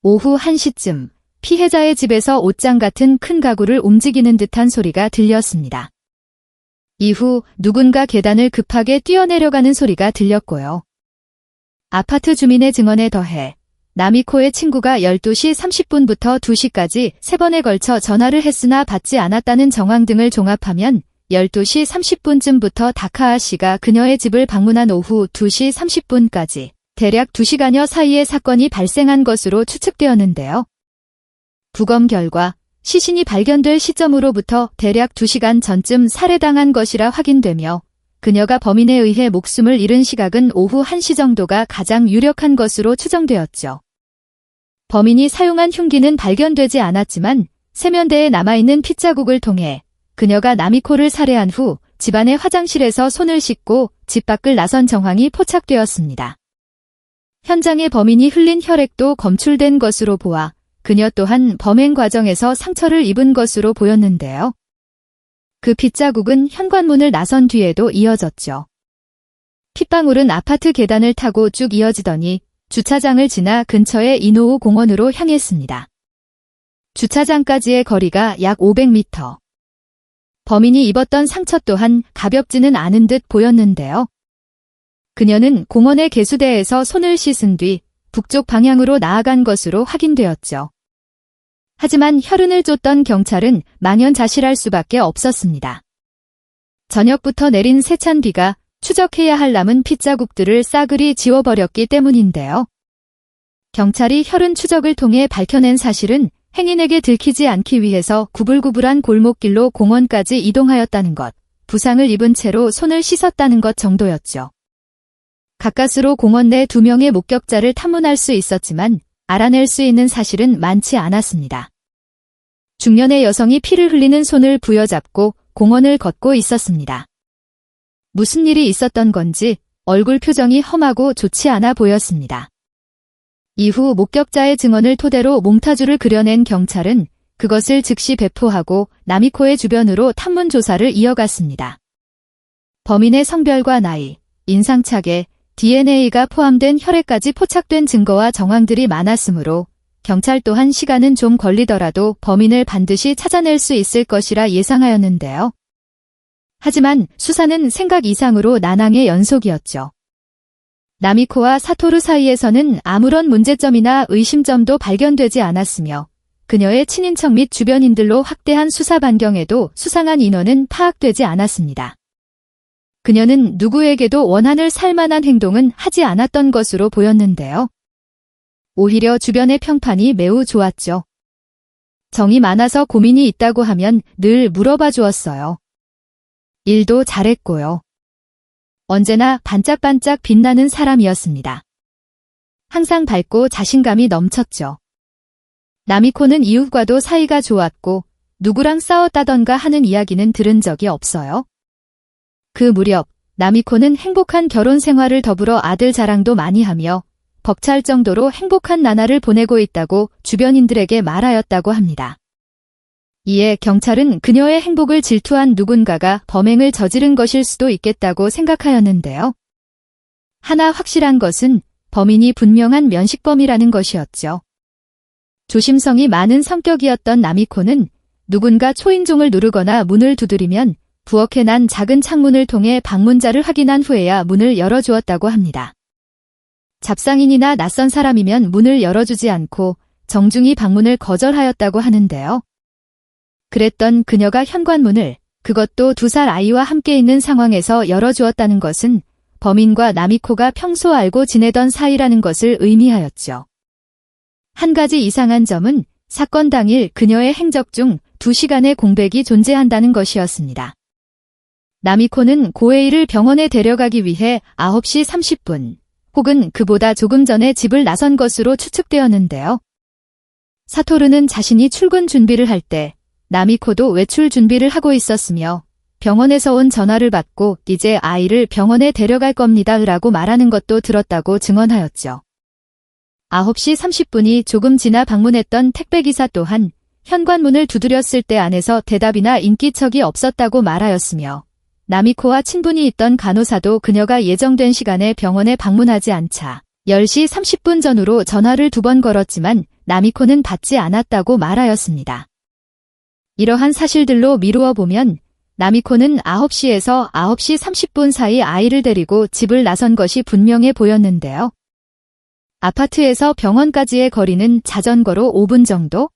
오후 1시쯤 피해자의 집에서 옷장 같은 큰 가구를 움직이는 듯한 소리가 들렸습니다. 이후 누군가 계단을 급하게 뛰어내려가는 소리가 들렸고요. 아파트 주민의 증언에 더해 나미코의 친구가 12시 30분부터 2시까지 3번에 걸쳐 전화를 했으나 받지 않았다는 정황 등을 종합하면 12시 30분쯤부터 다카아 씨가 그녀의 집을 방문한 오후 2시 30분까지 대략 2시간여 사이에 사건이 발생한 것으로 추측되었는데요. 부검 결과 시신이 발견될 시점으로부터 대략 2시간 전쯤 살해당한 것이라 확인되며 그녀가 범인에 의해 목숨을 잃은 시각은 오후 1시 정도가 가장 유력한 것으로 추정되었죠. 범인이 사용한 흉기는 발견되지 않았지만 세면대에 남아있는 핏자국을 통해 그녀가 나미코를 살해한 후 집안의 화장실에서 손을 씻고 집 밖을 나선 정황이 포착되었습니다. 현장에 범인이 흘린 혈액도 검출된 것으로 보아 그녀 또한 범행 과정에서 상처를 입은 것으로 보였는데요. 그 핏자국은 현관문을 나선 뒤에도 이어졌죠. 핏방울은 아파트 계단을 타고 쭉 이어지더니 주차장을 지나 근처의 이노우 공원으로 향했습니다. 주차장까지의 거리가 약 500m. 범인이 입었던 상처 또한 가볍지는 않은 듯 보였는데요. 그녀는 공원의 개수대에서 손을 씻은 뒤 북쪽 방향으로 나아간 것으로 확인되었죠. 하지만 혈흔을 쫓던 경찰은 망연자실할 수밖에 없었습니다. 저녁부터 내린 세찬 비가 추적해야 할 남은 핏자국들을 싸그리 지워버렸기 때문인데요. 경찰이 혈흔 추적을 통해 밝혀낸 사실은 행인에게 들키지 않기 위해서 구불구불한 골목길로 공원까지 이동하였다는 것, 부상을 입은 채로 손을 씻었다는 것 정도였죠. 가까스로 공원 내 2명의 목격자를 탐문할 수 있었지만 알아낼 수 있는 사실은 많지 않았습니다. 중년의 여성이 피를 흘리는 손을 부여잡고 공원을 걷고 있었습니다. 무슨 일이 있었던 건지 얼굴 표정이 험하고 좋지 않아 보였습니다. 이후 목격자의 증언을 토대로 몽타주를 그려낸 경찰은 그것을 즉시 배포하고 나미코의 주변으로 탐문 조사를 이어갔습니다. 범인의 성별과 나이, 인상착에 DNA가 포함된 혈액까지 포착된 증거와 정황들이 많았으므로 경찰 또한 시간은 좀 걸리더라도 범인을 반드시 찾아낼 수 있을 것이라 예상하였는데요. 하지만 수사는 생각 이상으로 난항의 연속이었죠. 나미코와 사토루 사이에서는 아무런 문제점이나 의심점도 발견되지 않았으며 그녀의 친인척 및 주변인들로 확대한 수사 반경에도 수상한 인원은 파악되지 않았습니다. 그녀는 누구에게도 원한을 살 만한 행동은 하지 않았던 것으로 보였는데요. 오히려 주변의 평판이 매우 좋았죠. 정이 많아서 고민이 있다고 하면 늘 물어봐 주었어요. 일도 잘했고요. 언제나 반짝반짝 빛나는 사람이었습니다. 항상 밝고 자신감이 넘쳤죠. 나미코는 이웃과도 사이가 좋았고 누구랑 싸웠다던가 하는 이야기는 들은 적이 없어요. 그 무렵 나미코는 행복한 결혼 생활을 더불어 아들 자랑도 많이 하며 벅찰 정도로 행복한 나날을 보내고 있다고 주변인들에게 말하였다고 합니다. 이에 경찰은 그녀의 행복을 질투한 누군가가 범행을 저지른 것일 수도 있겠다고 생각하였는데요. 하나 확실한 것은 범인이 분명한 면식범이라는 것이었죠. 조심성이 많은 성격이었던 나미코는 누군가 초인종을 누르거나 문을 두드리면 부엌에 난 작은 창문을 통해 방문자를 확인한 후에야 문을 열어주었다고 합니다. 잡상인이나 낯선 사람이면 문을 열어주지 않고 정중히 방문을 거절하였다고 하는데요. 그랬던 그녀가 현관문을, 그것도 2살 아이와 함께 있는 상황에서 열어주었다는 것은 범인과 나미코가 평소 알고 지내던 사이라는 것을 의미하였죠. 한 가지 이상한 점은 사건 당일 그녀의 행적 중 2시간의 공백이 존재한다는 것이었습니다. 나미코는 고에이를 병원에 데려가기 위해 9시 30분 혹은 그보다 조금 전에 집을 나선 것으로 추측되었는데요. 사토르는 자신이 출근 준비를 할 때 나미코도 외출 준비를 하고 있었으며 병원에서 온 전화를 받고 이제 아이를 병원에 데려갈 겁니다 라고 말하는 것도 들었다고 증언하였죠. 9시 30분이 조금 지나 방문했던 택배기사 또한 현관문을 두드렸을 때 안에서 대답이나 인기척이 없었다고 말하였으며 나미코와 친분이 있던 간호사도 그녀가 예정된 시간에 병원에 방문하지 않자 10시 30분 전후로 전화를 2번 걸었지만 나미코는 받지 않았다고 말하였습니다. 이러한 사실들로 미루어 보면 나미코는 9시에서 9시 30분 사이 아이를 데리고 집을 나선 것이 분명해 보였는데요. 아파트에서 병원까지의 거리는 자전거로 5분 정도?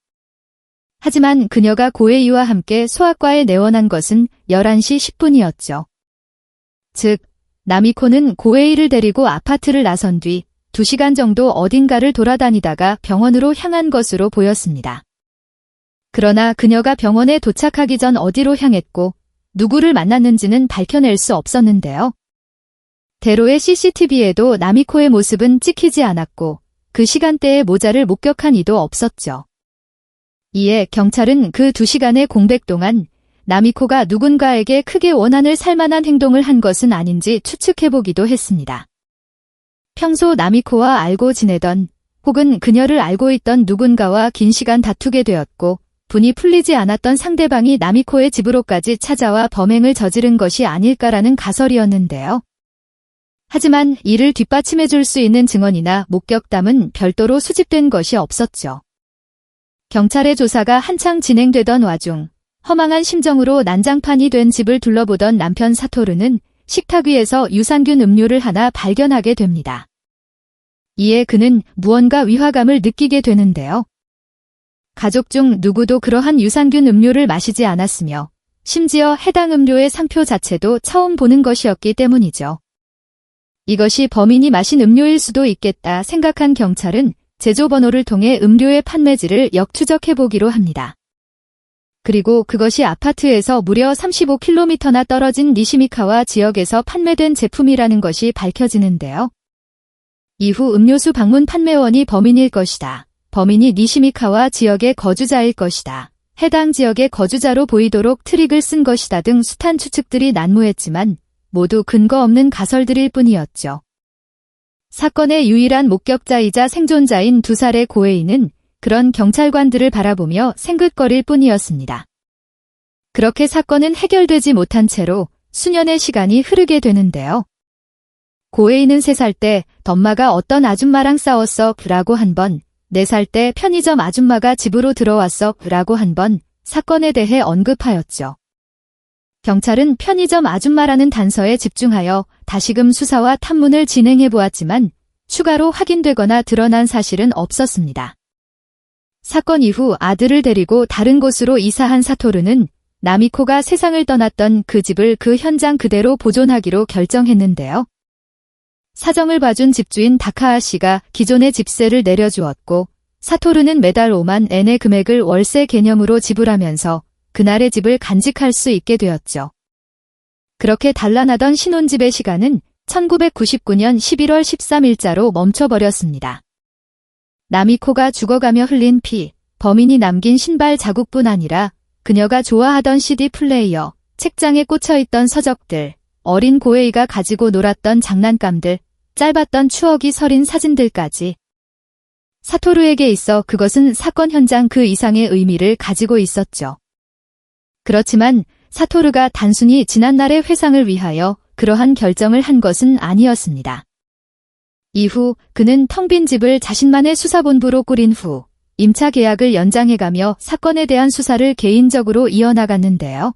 하지만 그녀가 고에이와 함께 소아과에 내원한 것은 11시 10분이었죠. 즉, 나미코는 고에이를 데리고 아파트를 나선 뒤 2시간 정도 어딘가를 돌아다니다가 병원으로 향한 것으로 보였습니다. 그러나 그녀가 병원에 도착하기 전 어디로 향했고 누구를 만났는지는 밝혀낼 수 없었는데요. 대로의 CCTV에도 나미코의 모습은 찍히지 않았고 그 시간대에 모자를 목격한 이도 없었죠. 이에 경찰은 그 2시간의 공백 동안 나미코가 누군가에게 크게 원한을 살 만한 행동을 한 것은 아닌지 추측해보기도 했습니다. 평소 나미코와 알고 지내던 혹은 그녀를 알고 있던 누군가와 긴 시간 다투게 되었고 분이 풀리지 않았던 상대방이 나미코의 집으로까지 찾아와 범행을 저지른 것이 아닐까라는 가설이었는데요. 하지만 이를 뒷받침해줄 수 있는 증언이나 목격담은 별도로 수집된 것이 없었죠. 경찰의 조사가 한창 진행되던 와중 허망한 심정으로 난장판이 된 집을 둘러보던 남편 사토르는 식탁 위에서 유산균 음료를 하나 발견하게 됩니다. 이에 그는 무언가 위화감을 느끼게 되는데요. 가족 중 누구도 그러한 유산균 음료를 마시지 않았으며 심지어 해당 음료의 상표 자체도 처음 보는 것이었기 때문이죠. 이것이 범인이 마신 음료일 수도 있겠다 생각한 경찰은 제조번호를 통해 음료의 판매지를 역추적해보기로 합니다. 그리고 그것이 아파트에서 무려 35km나 떨어진 니시미카와 지역에서 판매된 제품이라는 것이 밝혀지는데요. 이후 음료수 방문 판매원이 범인일 것이다. 범인이 니시미카와 지역의 거주자일 것이다. 해당 지역의 거주자로 보이도록 트릭을 쓴 것이다 등 숱한 추측들이 난무했지만 모두 근거 없는 가설들일 뿐이었죠. 사건의 유일한 목격자이자 생존자인 2살의 고에이는 그런 경찰관들을 바라보며 생긋거릴 뿐이었습니다. 그렇게 사건은 해결되지 못한 채로 수년의 시간이 흐르게 되는데요. 고에이는 3살 때 덤마가 어떤 아줌마랑 싸웠어 라고 한 번, 4살 때 편의점 아줌마가 집으로 들어왔어 라고 한 번 사건에 대해 언급하였죠. 경찰은 편의점 아줌마라는 단서에 집중하여 다시금 수사와 탐문을 진행해 보았지만 추가로 확인되거나 드러난 사실은 없었습니다. 사건 이후 아들을 데리고 다른 곳으로 이사한 사토르는 나미코가 세상을 떠났던 그 집을 그 현장 그대로 보존하기로 결정했는데요. 사정을 봐준 집주인 다카하 씨가 기존의 집세를 내려주었고 사토르는 매달 5만 엔의 금액을 월세 개념으로 지불하면서 그날의 집을 간직할 수 있게 되었죠. 그렇게 단란하던 신혼집의 시간은 1999년 11월 13일자로 멈춰버렸습니다. 나미코가 죽어가며 흘린 피, 범인이 남긴 신발 자국뿐 아니라 그녀가 좋아하던 CD 플레이어, 책장에 꽂혀있던 서적들, 어린 고에이가 가지고 놀았던 장난감들, 짧았던 추억이 서린 사진들까지. 사토루에게 있어 그것은 사건 현장 그 이상의 의미를 가지고 있었죠. 그렇지만 사토루가 단순히 지난날의 회상을 위하여 그러한 결정을 한 것은 아니었습니다. 이후 그는 텅 빈 집을 자신만의 수사본부로 꾸린 후 임차 계약을 연장해가며 사건에 대한 수사를 개인적으로 이어나갔는데요.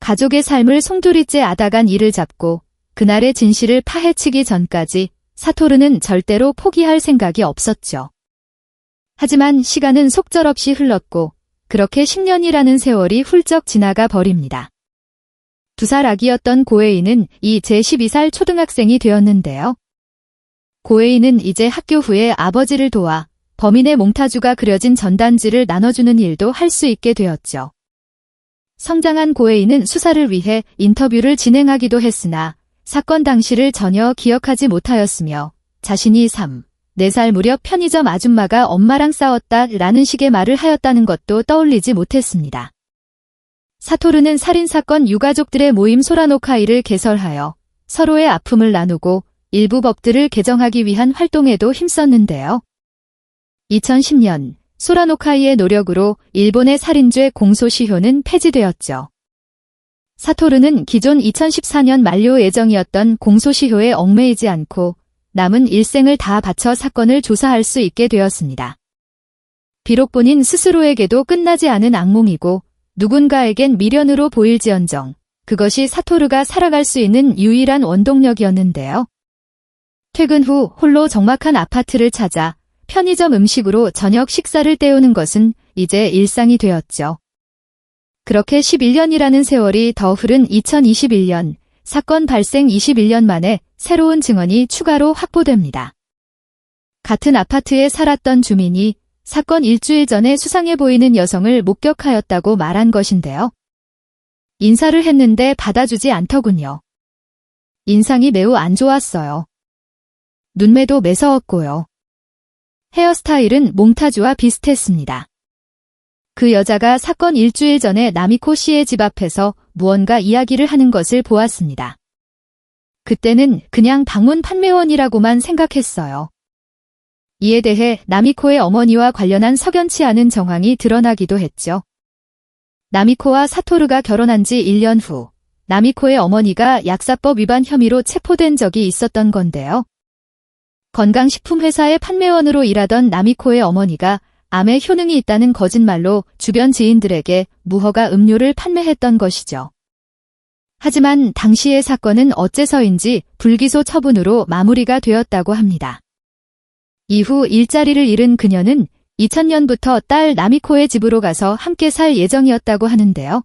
가족의 삶을 송두리째 앗아간 이를 잡고 그날의 진실을 파헤치기 전까지 사토루는 절대로 포기할 생각이 없었죠. 하지만 시간은 속절없이 흘렀고 그렇게 10년이라는 세월이 훌쩍 지나가 버립니다. 2살 아기였던 고에이는 이제 12살 초등학생이 되었는데요. 고에이는 이제 학교 후에 아버지를 도와 범인의 몽타주가 그려진 전단지를 나눠주는 일도 할 수 있게 되었죠. 성장한 고에이는 수사를 위해 인터뷰를 진행하기도 했으나 사건 당시를 전혀 기억하지 못하였으며 자신이 4살 무렵 편의점 아줌마가 엄마랑 싸웠다라는 식의 말을 하였다는 것도 떠올리지 못했습니다. 사토루는 살인사건 유가족들의 모임 소라노카이를 개설하여 서로의 아픔을 나누고 일부 법들을 개정하기 위한 활동에도 힘썼는데요. 2010년 소라노카이의 노력으로 일본의 살인죄 공소시효는 폐지되었죠. 사토루는 기존 2014년 만료 예정이었던 공소시효에 얽매이지 않고 남은 일생을 다 바쳐 사건을 조사할 수 있게 되었습니다. 비록 본인 스스로에게도 끝나지 않은 악몽이고 누군가에겐 미련으로 보일지언정 그것이 사토루가 살아갈 수 있는 유일한 원동력이었는데요. 퇴근 후 홀로 적막한 아파트를 찾아 편의점 음식으로 저녁 식사를 때우는 것은 이제 일상이 되었죠. 그렇게 11년이라는 세월이 더 흐른 2021년, 사건 발생 21년 만에 새로운 증언이 추가로 확보됩니다. 같은 아파트에 살았던 주민이 사건 일주일 전에 수상해 보이는 여성을 목격하였다고 말한 것인데요. 인사를 했는데 받아주지 않더군요. 인상이 매우 안 좋았어요. 눈매도 매서웠고요. 헤어스타일은 몽타주와 비슷했습니다. 그 여자가 사건 일주일 전에 나미코 씨의 집 앞에서 무언가 이야기를 하는 것을 보았습니다. 그때는 그냥 방문 판매원이라고만 생각했어요. 이에 대해 나미코의 어머니와 관련한 석연치 않은 정황이 드러나기도 했죠. 나미코와 사토루가 결혼한 지 1년 후 나미코의 어머니가 약사법 위반 혐의로 체포된 적이 있었던 건데요. 건강식품 회사의 판매원으로 일하던 나미코의 어머니가 암에 효능이 있다는 거짓말로 주변 지인들에게 무허가 음료를 판매했던 것이죠. 하지만 당시의 사건은 어째서인지 불기소 처분으로 마무리가 되었다고 합니다. 이후 일자리를 잃은 그녀는 2000년부터 딸 나미코의 집으로 가서 함께 살 예정이었다고 하는데요.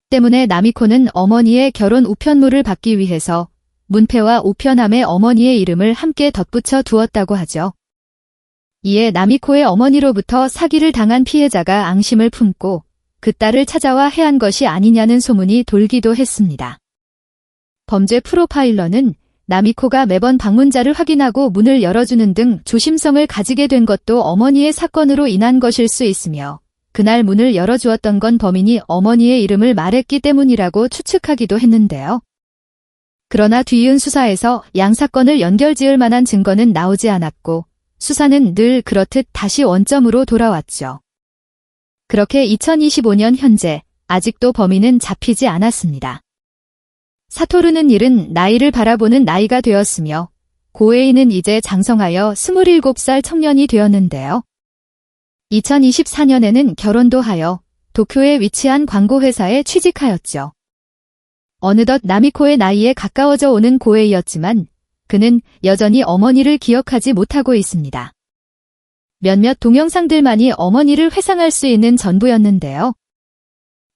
때문에 나미코는 어머니의 결혼 우편물을 받기 위해서 문패와 우편함에 어머니의 이름을 함께 덧붙여 두었다고 하죠. 이에 나미코의 어머니로부터 사기를 당한 피해자가 앙심을 품고 그 딸을 찾아와 해한 것이 아니냐는 소문이 돌기도 했습니다. 범죄 프로파일러는 나미코가 매번 방문자를 확인하고 문을 열어주는 등 조심성을 가지게 된 것도 어머니의 사건으로 인한 것일 수 있으며 그날 문을 열어주었던 건 범인이 어머니의 이름을 말했기 때문이라고 추측하기도 했는데요. 그러나 뒤이은 수사에서 양 사건을 연결지을 만한 증거는 나오지 않았고 수사는 늘 그렇듯 다시 원점으로 돌아왔죠. 그렇게 2025년 현재 아직도 범인은 잡히지 않았습니다. 사토루는 이른 나이를 바라보는 나이가 되었으며 고에이는 이제 장성하여 27살 청년이 되었는데요. 2024년에는 결혼도 하여 도쿄에 위치한 광고회사에 취직하였죠. 어느덧 나미코의 나이에 가까워져 오는 고에이였지만 그는 여전히 어머니를 기억하지 못하고 있습니다. 몇몇 동영상들만이 어머니를 회상할 수 있는 전부였는데요.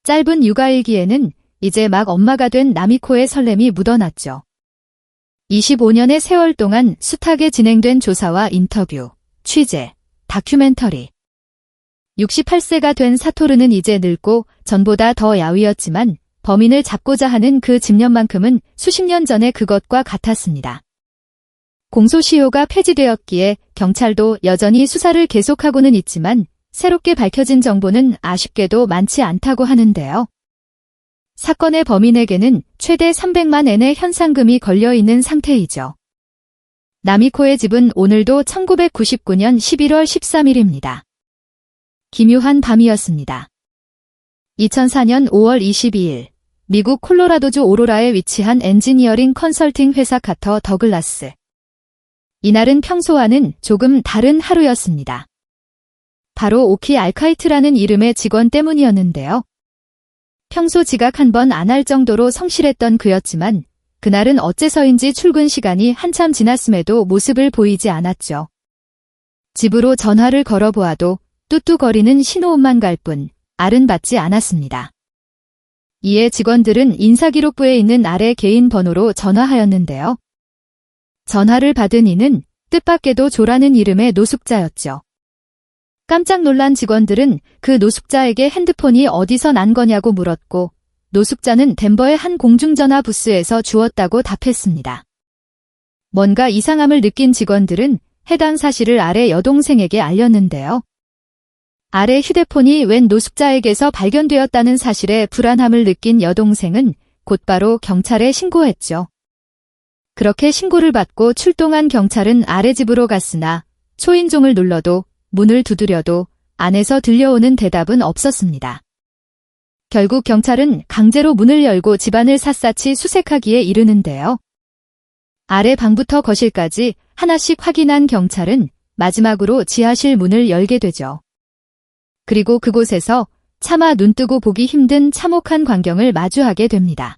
짧은 육아일기에는 이제 막 엄마가 된 나미코의 설렘이 묻어났죠. 25년의 세월 동안 숱하게 진행된 조사와 인터뷰, 취재, 다큐멘터리. 68세가 된 사토루는 이제 늙고 전보다 더 야위었지만 범인을 잡고자 하는 그 집념만큼은 수십 년 전의 그것과 같았습니다. 공소시효가 폐지되었기에 경찰도 여전히 수사를 계속하고는 있지만 새롭게 밝혀진 정보는 아쉽게도 많지 않다고 하는데요. 사건의 범인에게는 최대 300만 엔의 현상금이 걸려있는 상태이죠. 나미코의 집은 오늘도 1999년 11월 13일입니다. 기묘한 밤이었습니다. 2004년 5월 22일 미국 콜로라도주 오로라에 위치한 엔지니어링 컨설팅 회사 카터 더글라스. 이날은 평소와는 조금 다른 하루였습니다. 바로 오키 알카이트라는 이름의 직원 때문이었는데요. 평소 지각 한 번 안 할 정도로 성실했던 그였지만 그날은 어째서인지 출근 시간이 한참 지났음에도 모습을 보이지 않았죠. 집으로 전화를 걸어보아도 뚜뚜거리는 신호음만 갈 뿐 알은 받지 않았습니다. 이에 직원들은 인사기록부에 있는 알의 개인 번호로 전화하였는데요. 전화를 받은 이는 뜻밖에도 조라는 이름의 노숙자였죠. 깜짝 놀란 직원들은 그 노숙자에게 핸드폰이 어디서 난 거냐고 물었고 노숙자는 덴버의 한 공중전화 부스에서 주웠다고 답했습니다. 뭔가 이상함을 느낀 직원들은 해당 사실을 알의 여동생에게 알렸는데요. 알의 휴대폰이 웬 노숙자에게서 발견되었다는 사실에 불안함을 느낀 여동생은 곧바로 경찰에 신고했죠. 그렇게 신고를 받고 출동한 경찰은 알의 집으로 갔으나 초인종을 눌러도 문을 두드려도 안에서 들려오는 대답은 없었습니다. 결국 경찰은 강제로 문을 열고 집안을 샅샅이 수색하기에 이르는데요. 알의 방부터 거실까지 하나씩 확인한 경찰은 마지막으로 지하실 문을 열게 되죠. 그리고 그곳에서 차마 눈뜨고 보기 힘든 참혹한 광경을 마주하게 됩니다.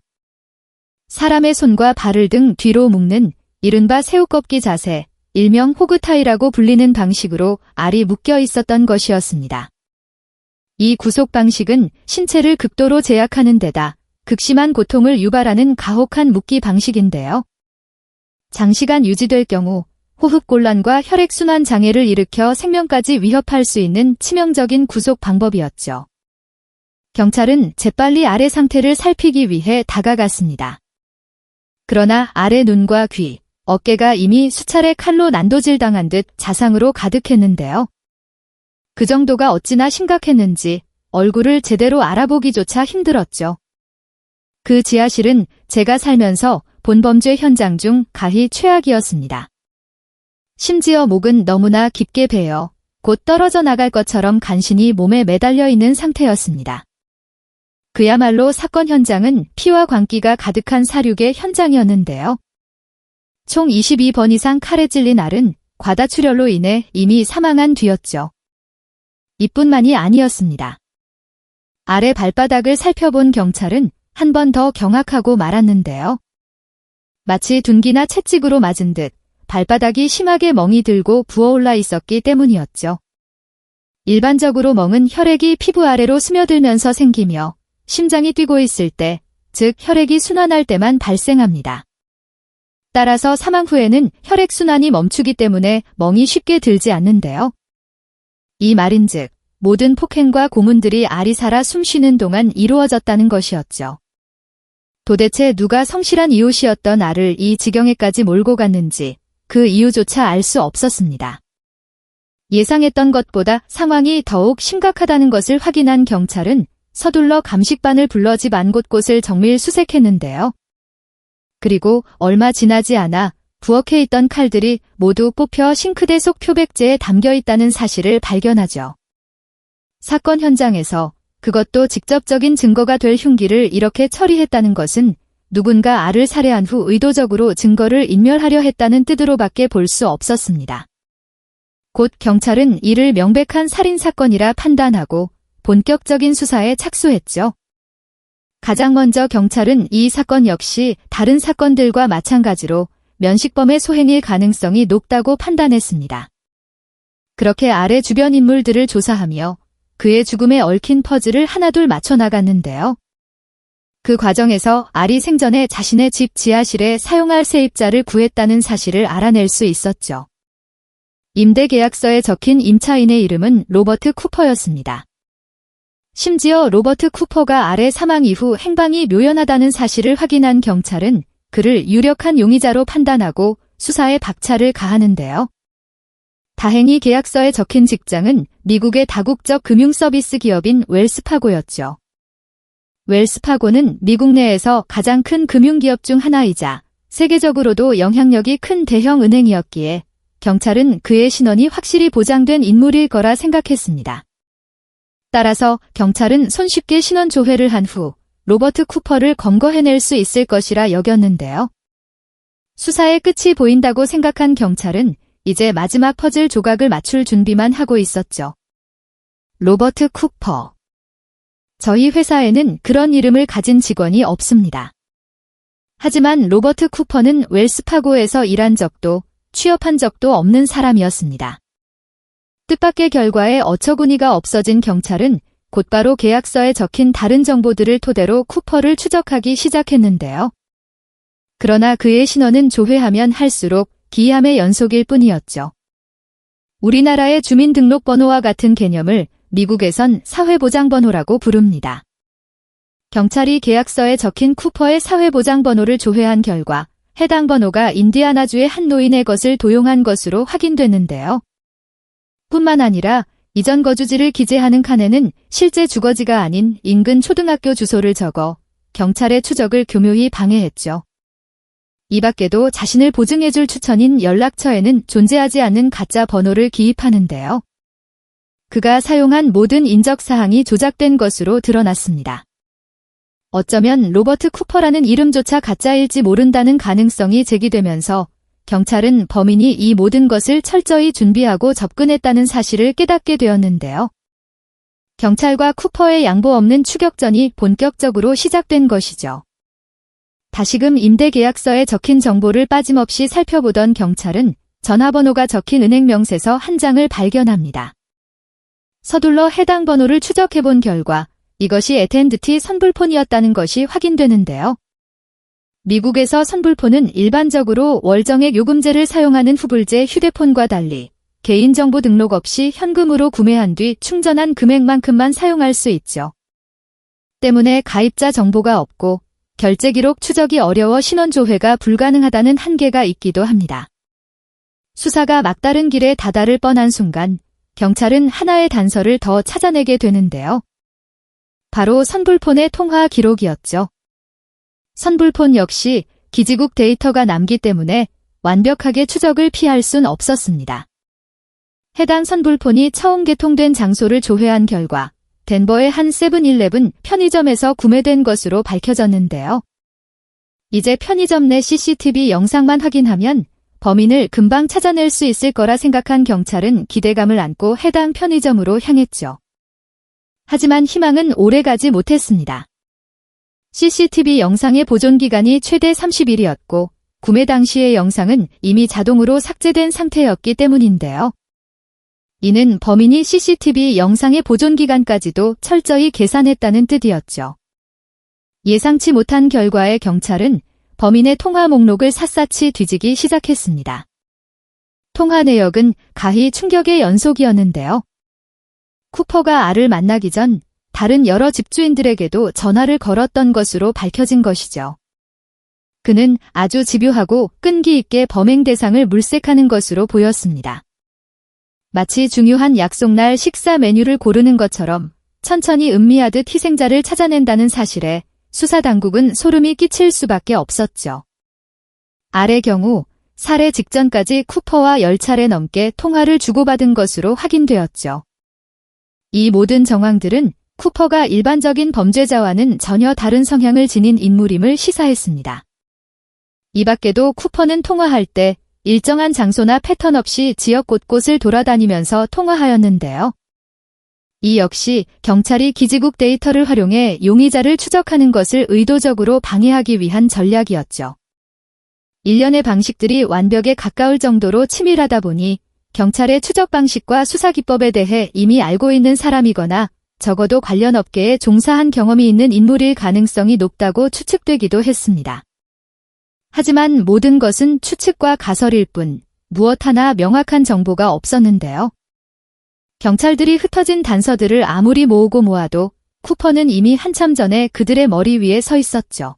사람의 손과 발을 등 뒤로 묶는 이른바 새우꺾기 자세, 일명 호그타이라고 불리는 방식으로 알이 묶여 있었던 것이었습니다. 이 구속 방식은 신체를 극도로 제약하는 데다 극심한 고통을 유발하는 가혹한 묶기 방식인데요. 장시간 유지될 경우 호흡곤란과 혈액순환 장애를 일으켜 생명까지 위협할 수 있는 치명적인 구속 방법이었죠. 경찰은 재빨리 알의 상태를 살피기 위해 다가갔습니다. 그러나 알의 눈과 귀, 어깨가 이미 수차례 칼로 난도질당한 듯 자상으로 가득했는데요. 그 정도가 어찌나 심각했는지 얼굴을 제대로 알아보기조차 힘들었죠. 그 지하실은 제가 살면서 본 범죄 현장 중 가히 최악이었습니다. 심지어 목은 너무나 깊게 베어 곧 떨어져 나갈 것처럼 간신히 몸에 매달려 있는 상태였습니다. 그야말로 사건 현장은 피와 광기가 가득한 사륙의 현장이었는데요. 총 22번 이상 칼에 찔린 알은 과다출혈로 인해 이미 사망한 뒤였죠. 이뿐만이 아니었습니다. 알의 발바닥을 살펴본 경찰은 한 번 더 경악하고 말았는데요. 마치 둔기나 채찍으로 맞은 듯 발바닥이 심하게 멍이 들고 부어올라 있었기 때문이었죠. 일반적으로 멍은 혈액이 피부 아래로 스며들면서 생기며 심장이 뛰고 있을 때, 즉 혈액이 순환할 때만 발생합니다. 따라서 사망 후에는 혈액순환이 멈추기 때문에 멍이 쉽게 들지 않는데요. 이 말인즉 모든 폭행과 고문들이 알이 살아 숨쉬는 동안 이루어졌다는 것이었죠. 도대체 누가 성실한 이웃이었던 알을 이 지경에까지 몰고 갔는지 그 이유조차 알 수 없었습니다. 예상했던 것보다 상황이 더욱 심각하다는 것을 확인한 경찰은 서둘러 감식반을 불러 집 안 곳곳을 정밀 수색했는데요. 그리고 얼마 지나지 않아 부엌에 있던 칼들이 모두 뽑혀 싱크대 속 표백제에 담겨 있다는 사실을 발견하죠. 사건 현장에서 그것도 직접적인 증거가 될 흉기를 이렇게 처리했다는 것은 누군가 알을 살해한 후 의도적으로 증거를 인멸하려 했다는 뜻으로밖에 볼 수 없었습니다. 곧 경찰은 이를 명백한 살인사건이라 판단하고 본격적인 수사에 착수했죠. 가장 먼저 경찰은 이 사건 역시 다른 사건들과 마찬가지로 면식범의 소행일 가능성이 높다고 판단했습니다. 그렇게 알의 주변 인물들을 조사하며 그의 죽음에 얽힌 퍼즐을 하나둘 맞춰 나갔는데요. 그 과정에서 알이 생전에 자신의 집 지하실에 사용할 세입자를 구했다는 사실을 알아낼 수 있었죠. 임대 계약서에 적힌 임차인의 이름은 로버트 쿠퍼였습니다. 심지어 로버트 쿠퍼가 알의 사망 이후 행방이 묘연하다는 사실을 확인한 경찰은 그를 유력한 용의자로 판단하고 수사에 박차를 가하는데요. 다행히 계약서에 적힌 직장은 미국의 다국적 금융서비스 기업인 웰스파고였죠. 웰스파고는 미국 내에서 가장 큰 금융기업 중 하나이자 세계적으로도 영향력이 큰 대형 은행이었기에 경찰은 그의 신원이 확실히 보장된 인물일 거라 생각했습니다. 따라서 경찰은 손쉽게 신원 조회를 한 후 로버트 쿠퍼를 검거해낼 수 있을 것이라 여겼는데요. 수사의 끝이 보인다고 생각한 경찰은 이제 마지막 퍼즐 조각을 맞출 준비만 하고 있었죠. 로버트 쿠퍼. 저희 회사에는 그런 이름을 가진 직원이 없습니다. 하지만 로버트 쿠퍼는 웰스파고에서 일한 적도 취업한 적도 없는 사람이었습니다. 뜻밖의 결과에 어처구니가 없어진 경찰은 곧바로 계약서에 적힌 다른 정보들을 토대로 쿠퍼를 추적하기 시작했는데요. 그러나 그의 신원은 조회하면 할수록 기이함의 연속일 뿐이었죠. 우리나라의 주민등록번호와 같은 개념을 미국에선 사회보장번호라고 부릅니다. 경찰이 계약서에 적힌 쿠퍼의 사회보장번호를 조회한 결과 해당 번호가 인디아나주의 한 노인의 것을 도용한 것으로 확인됐는데요. 뿐만 아니라 이전 거주지를 기재하는 칸에는 실제 주거지가 아닌 인근 초등학교 주소를 적어 경찰의 추적을 교묘히 방해했죠. 이 밖에도 자신을 보증해줄 추천인 연락처에는 존재하지 않는 가짜 번호를 기입하는데요. 그가 사용한 모든 인적사항이 조작된 것으로 드러났습니다. 어쩌면 로버트 쿠퍼라는 이름조차 가짜일지 모른다는 가능성이 제기되면서 경찰은 범인이 이 모든 것을 철저히 준비하고 접근했다는 사실을 깨닫게 되었는데요. 경찰과 쿠퍼의 양보 없는 추격전이 본격적으로 시작된 것이죠. 다시금 임대계약서에 적힌 정보를 빠짐없이 살펴보던 경찰은 전화번호가 적힌 은행 명세서 한 장을 발견합니다. 서둘러 해당 번호를 추적해본 결과 이것이 애텐드티 선불폰이었다는 것이 확인되는데요. 미국에서 선불폰은 일반적으로 월정액 요금제를 사용하는 후불제 휴대폰과 달리 개인정보 등록 없이 현금으로 구매한 뒤 충전한 금액만큼만 사용할 수 있죠. 때문에 가입자 정보가 없고 결제 기록 추적이 어려워 신원 조회가 불가능하다는 한계가 있기도 합니다. 수사가 막다른 길에 다다를 뻔한 순간 경찰은 하나의 단서를 더 찾아내게 되는데요. 바로 선불폰의 통화 기록이었죠. 선불폰 역시 기지국 데이터가 남기 때문에 완벽하게 추적을 피할 순 없었습니다. 해당 선불폰이 처음 개통된 장소를 조회한 결과 덴버의 한 세븐일레븐 편의점에서 구매된 것으로 밝혀졌는데요. 이제 편의점 내 CCTV 영상만 확인하면 범인을 금방 찾아낼 수 있을 거라 생각한 경찰은 기대감을 안고 해당 편의점으로 향했죠. 하지만 희망은 오래가지 못했습니다. CCTV 영상의 보존 기간이 최대 30일이었고 구매 당시의 영상은 이미 자동으로 삭제된 상태였기 때문인데요. 이는 범인이 CCTV 영상의 보존 기간까지도 철저히 계산했다는 뜻이었죠. 예상치 못한 결과에 경찰은 범인의 통화 목록을 샅샅이 뒤지기 시작했습니다. 통화 내역은 가히 충격의 연속이었는데요. 쿠퍼가 알을 만나기 전 다른 여러 집주인들에게도 전화를 걸었던 것으로 밝혀진 것이죠. 그는 아주 집요하고 끈기 있게 범행 대상을 물색하는 것으로 보였습니다. 마치 중요한 약속날 식사 메뉴를 고르는 것처럼 천천히 음미하듯 희생자를 찾아낸다는 사실에 수사당국은 소름이 끼칠 수밖에 없었죠. 알의 경우 살해 직전까지 쿠퍼와 10차례 넘게 통화를 주고받은 것으로 확인되었죠. 이 모든 정황들은 쿠퍼가 일반적인 범죄자와는 전혀 다른 성향을 지닌 인물임을 시사했습니다. 이 밖에도 쿠퍼는 통화할 때 일정한 장소나 패턴 없이 지역 곳곳을 돌아다니면서 통화하였는데요. 이 역시 경찰이 기지국 데이터를 활용해 용의자를 추적하는 것을 의도적으로 방해하기 위한 전략이었죠. 일련의 방식들이 완벽에 가까울 정도로 치밀하다 보니 경찰의 추적 방식과 수사 기법에 대해 이미 알고 있는 사람이거나 적어도 관련 업계에 종사한 경험이 있는 인물일 가능성이 높다고 추측되기도 했습니다. 하지만 모든 것은 추측과 가설일 뿐 무엇 하나 명확한 정보가 없었는데요. 경찰들이 흩어진 단서들을 아무리 모으고 모아도 쿠퍼는 이미 한참 전에 그들의 머리 위에 서 있었죠.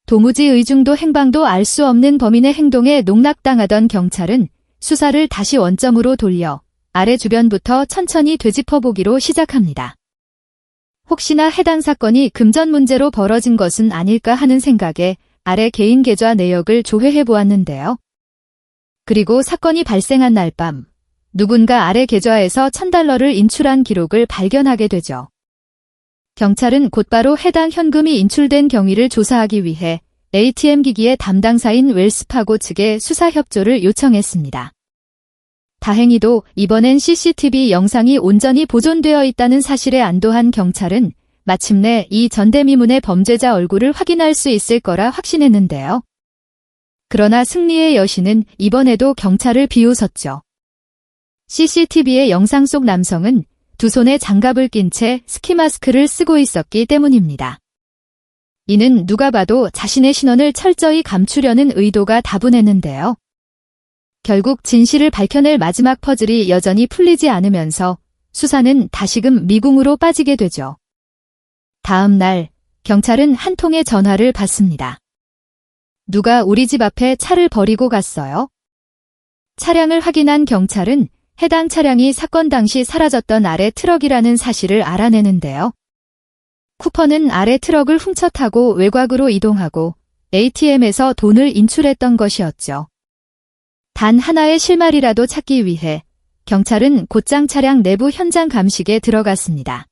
도무지 의중도 행방도 알 수 없는 범인의 행동에 농락당하던 경찰은 수사를 다시 원점으로 돌려 아래 주변부터 천천히 되짚어보기로 시작합니다. 혹시나 해당 사건이 금전 문제로 벌어진 것은 아닐까 하는 생각에 아래 개인 계좌 내역을 조회해보았는데요. 그리고 사건이 발생한 날 밤 누군가 아래 계좌에서 $1,000를 인출한 기록을 발견하게 되죠. 경찰은 곧바로 해당 현금이 인출된 경위를 조사하기 위해 ATM 기기의 담당사인 웰스파고 측에 수사 협조를 요청했습니다. 다행히도 이번엔 CCTV 영상이 온전히 보존되어 있다는 사실에 안도한 경찰은 마침내 이 전대미문의 범죄자 얼굴을 확인할 수 있을 거라 확신했는데요. 그러나 승리의 여신은 이번에도 경찰을 비웃었죠. CCTV의 영상 속 남성은 두 손에 장갑을 낀 채 스키 마스크를 쓰고 있었기 때문입니다. 이는 누가 봐도 자신의 신원을 철저히 감추려는 의도가 다분했는데요. 결국 진실을 밝혀낼 마지막 퍼즐이 여전히 풀리지 않으면서 수사는 다시금 미궁으로 빠지게 되죠. 다음 날 경찰은 한 통의 전화를 받습니다. 누가 우리 집 앞에 차를 버리고 갔어요? 차량을 확인한 경찰은 해당 차량이 사건 당시 사라졌던 아래 트럭이라는 사실을 알아내는데요. 쿠퍼는 아래 트럭을 훔쳐 타고 외곽으로 이동하고 ATM에서 돈을 인출했던 것이었죠. 단 하나의 실마리라도 찾기 위해 경찰은 곧장 차량 내부 현장 감식에 들어갔습니다.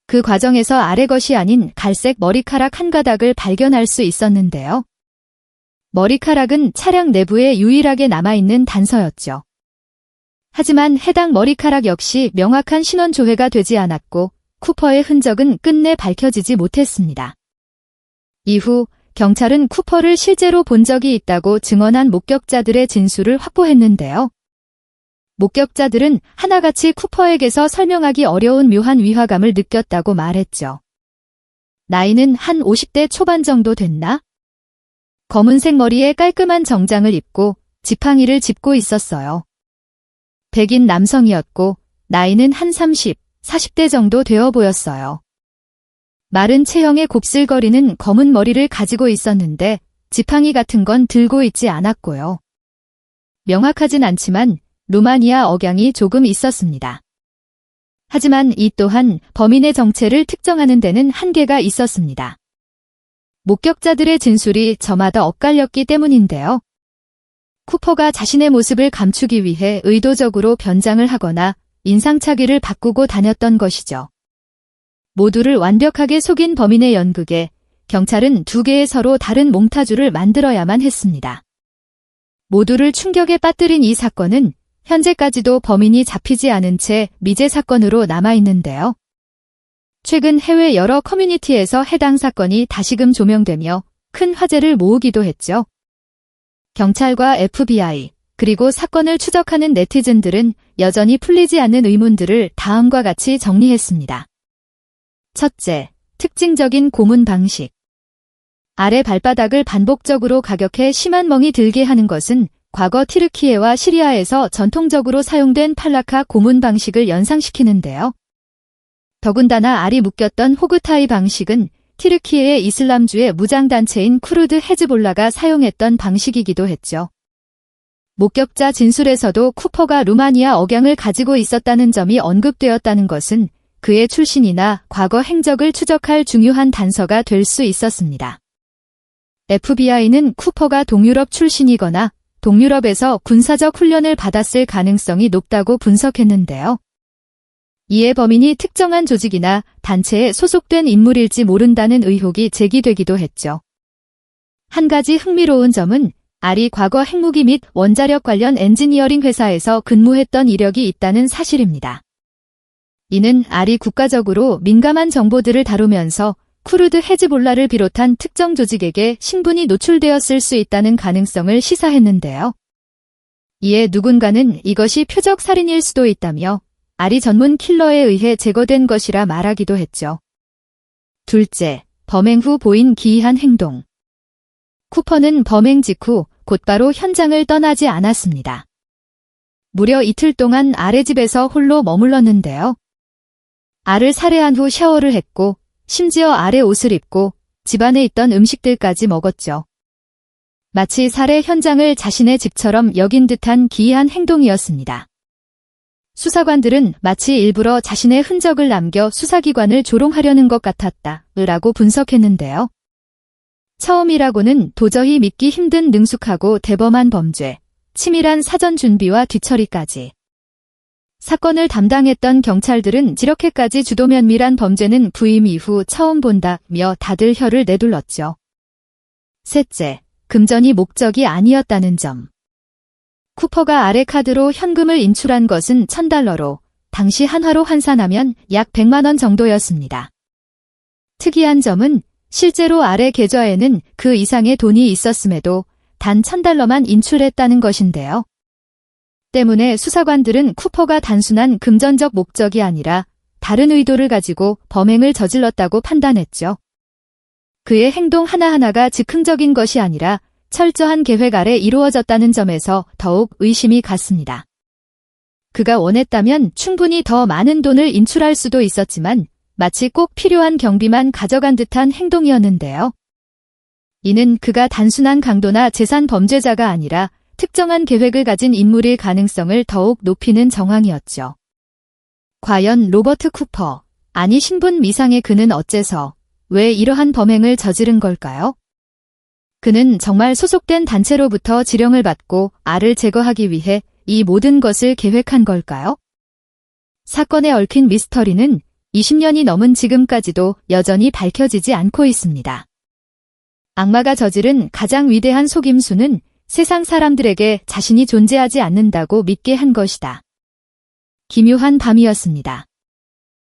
그 과정에서 아래 것이 아닌 갈색 머리카락 한 가닥을 발견할 수 있었는데요. 머리카락은 차량 내부에 유일하게 남아있는 단서였죠. 하지만 해당 머리카락 역시 명확한 신원 조회가 되지 않았고 쿠퍼의 흔적은 끝내 밝혀지지 못했습니다. 이후 경찰은 쿠퍼를 실제로 본 적이 있다고 증언한 목격자들의 진술을 확보했는데요. 목격자들은 하나같이 쿠퍼에게서 설명하기 어려운 묘한 위화감을 느꼈다고 말했죠. 나이는 한 50대 초반 정도 됐나? 검은색 머리에 깔끔한 정장을 입고 지팡이를 짚고 있었어요. 백인 남성이었고 나이는 한 30, 40대 정도 되어 보였어요. 마른 체형의 곱슬거리는 검은 머리를 가지고 있었는데 지팡이 같은 건 들고 있지 않았고요. 명확하진 않지만 루마니아 억양이 조금 있었습니다. 하지만 이 또한 범인의 정체를 특정하는 데는 한계가 있었습니다. 목격자들의 진술이 저마다 엇갈렸기 때문인데요. 쿠퍼가 자신의 모습을 감추기 위해 의도적으로 변장을 하거나 인상착의를 바꾸고 다녔던 것이죠. 모두를 완벽하게 속인 범인의 연극에 경찰은 두 개의 서로 다른 몽타주를 만들어야만 했습니다. 모두를 충격에 빠뜨린 이 사건은 현재까지도 범인이 잡히지 않은 채 미제 사건으로 남아있는데요. 최근 해외 여러 커뮤니티에서 해당 사건이 다시금 조명되며 큰 화제를 모으기도 했죠. 경찰과 FBI, 그리고 사건을 추적하는 네티즌들은 여전히 풀리지 않는 의문들을 다음과 같이 정리했습니다. 첫째, 특징적인 고문 방식. 아래 발바닥을 반복적으로 가격해 심한 멍이 들게 하는 것은 과거 티르키예와 시리아에서 전통적으로 사용된 팔라카 고문 방식을 연상시키는데요. 더군다나 알이 묶였던 호그타이 방식은 티르키예의 이슬람주의 무장단체인 쿠르드 헤즈볼라가 사용했던 방식이기도 했죠. 목격자 진술에서도 쿠퍼가 루마니아 억양을 가지고 있었다는 점이 언급되었다는 것은 그의 출신이나 과거 행적을 추적할 중요한 단서가 될 수 있었습니다. FBI는 쿠퍼가 동유럽 출신이거나 동유럽에서 군사적 훈련을 받았을 가능성이 높다고 분석했는데요. 이에 범인이 특정한 조직이나 단체에 소속된 인물일지 모른다는 의혹이 제기되기도 했죠. 한 가지 흥미로운 점은 알이 과거 핵무기 및 원자력 관련 엔지니어링 회사에서 근무했던 이력이 있다는 사실입니다. 이는 알이 국가적으로 민감한 정보들을 다루면서 쿠르드 헤즈볼라를 비롯한 특정 조직에게 신분이 노출되었을 수 있다는 가능성을 시사했는데요. 이에 누군가는 이것이 표적 살인일 수도 있다며 알이 전문 킬러에 의해 제거된 것이라 말하기도 했죠. 둘째, 범행 후 보인 기이한 행동. 쿠퍼는 범행 직후 곧바로 현장을 떠나지 않았습니다. 무려 이틀 동안 알의 집에서 홀로 머물렀는데요. 알을 살해한 후 샤워를 했고 심지어 알의 옷을 입고 집안에 있던 음식들까지 먹었죠. 마치 살해 현장을 자신의 집처럼 여긴 듯한 기이한 행동이었습니다. 수사관들은 마치 일부러 자신의 흔적을 남겨 수사기관을 조롱하려는 것 같았다, 라고 분석했는데요. 처음이라고는 도저히 믿기 힘든 능숙하고 대범한 범죄, 치밀한 사전 준비와 뒤처리까지. 사건을 담당했던 경찰들은 이렇게까지 주도면밀한 범죄는 부임 이후 처음 본다며 다들 혀를 내둘렀죠. 셋째, 금전이 목적이 아니었다는 점. 쿠퍼가 아래 카드로 현금을 인출한 것은 $1,000로 당시 한화로 환산하면 약 100만 원 정도였습니다. 특이한 점은 실제로 아래 계좌에는 그 이상의 돈이 있었음에도 단 $1,000만 인출했다는 것인데요. 때문에 수사관들은 쿠퍼가 단순한 금전적 목적이 아니라 다른 의도를 가지고 범행을 저질렀다고 판단했죠. 그의 행동 하나하나가 즉흥적인 것이 아니라 철저한 계획 아래 이루어졌다는 점에서 더욱 의심이 갔습니다. 그가 원했다면 충분히 더 많은 돈을 인출할 수도 있었지만 마치 꼭 필요한 경비만 가져간 듯한 행동이었는데요. 이는 그가 단순한 강도나 재산 범죄자가 아니라 특정한 계획을 가진 인물일 가능성을 더욱 높이는 정황이었죠. 과연 로버트 쿠퍼, 아니 신분 미상의 그는 어째서, 왜 이러한 범행을 저지른 걸까요? 그는 정말 소속된 단체로부터 지령을 받고 알을 제거하기 위해 이 모든 것을 계획한 걸까요? 사건에 얽힌 미스터리는 20년이 넘은 지금까지도 여전히 밝혀지지 않고 있습니다. 악마가 저지른 가장 위대한 속임수는 세상 사람들에게 자신이 존재하지 않는다고 믿게 한 것이다. 기묘한 밤이었습니다.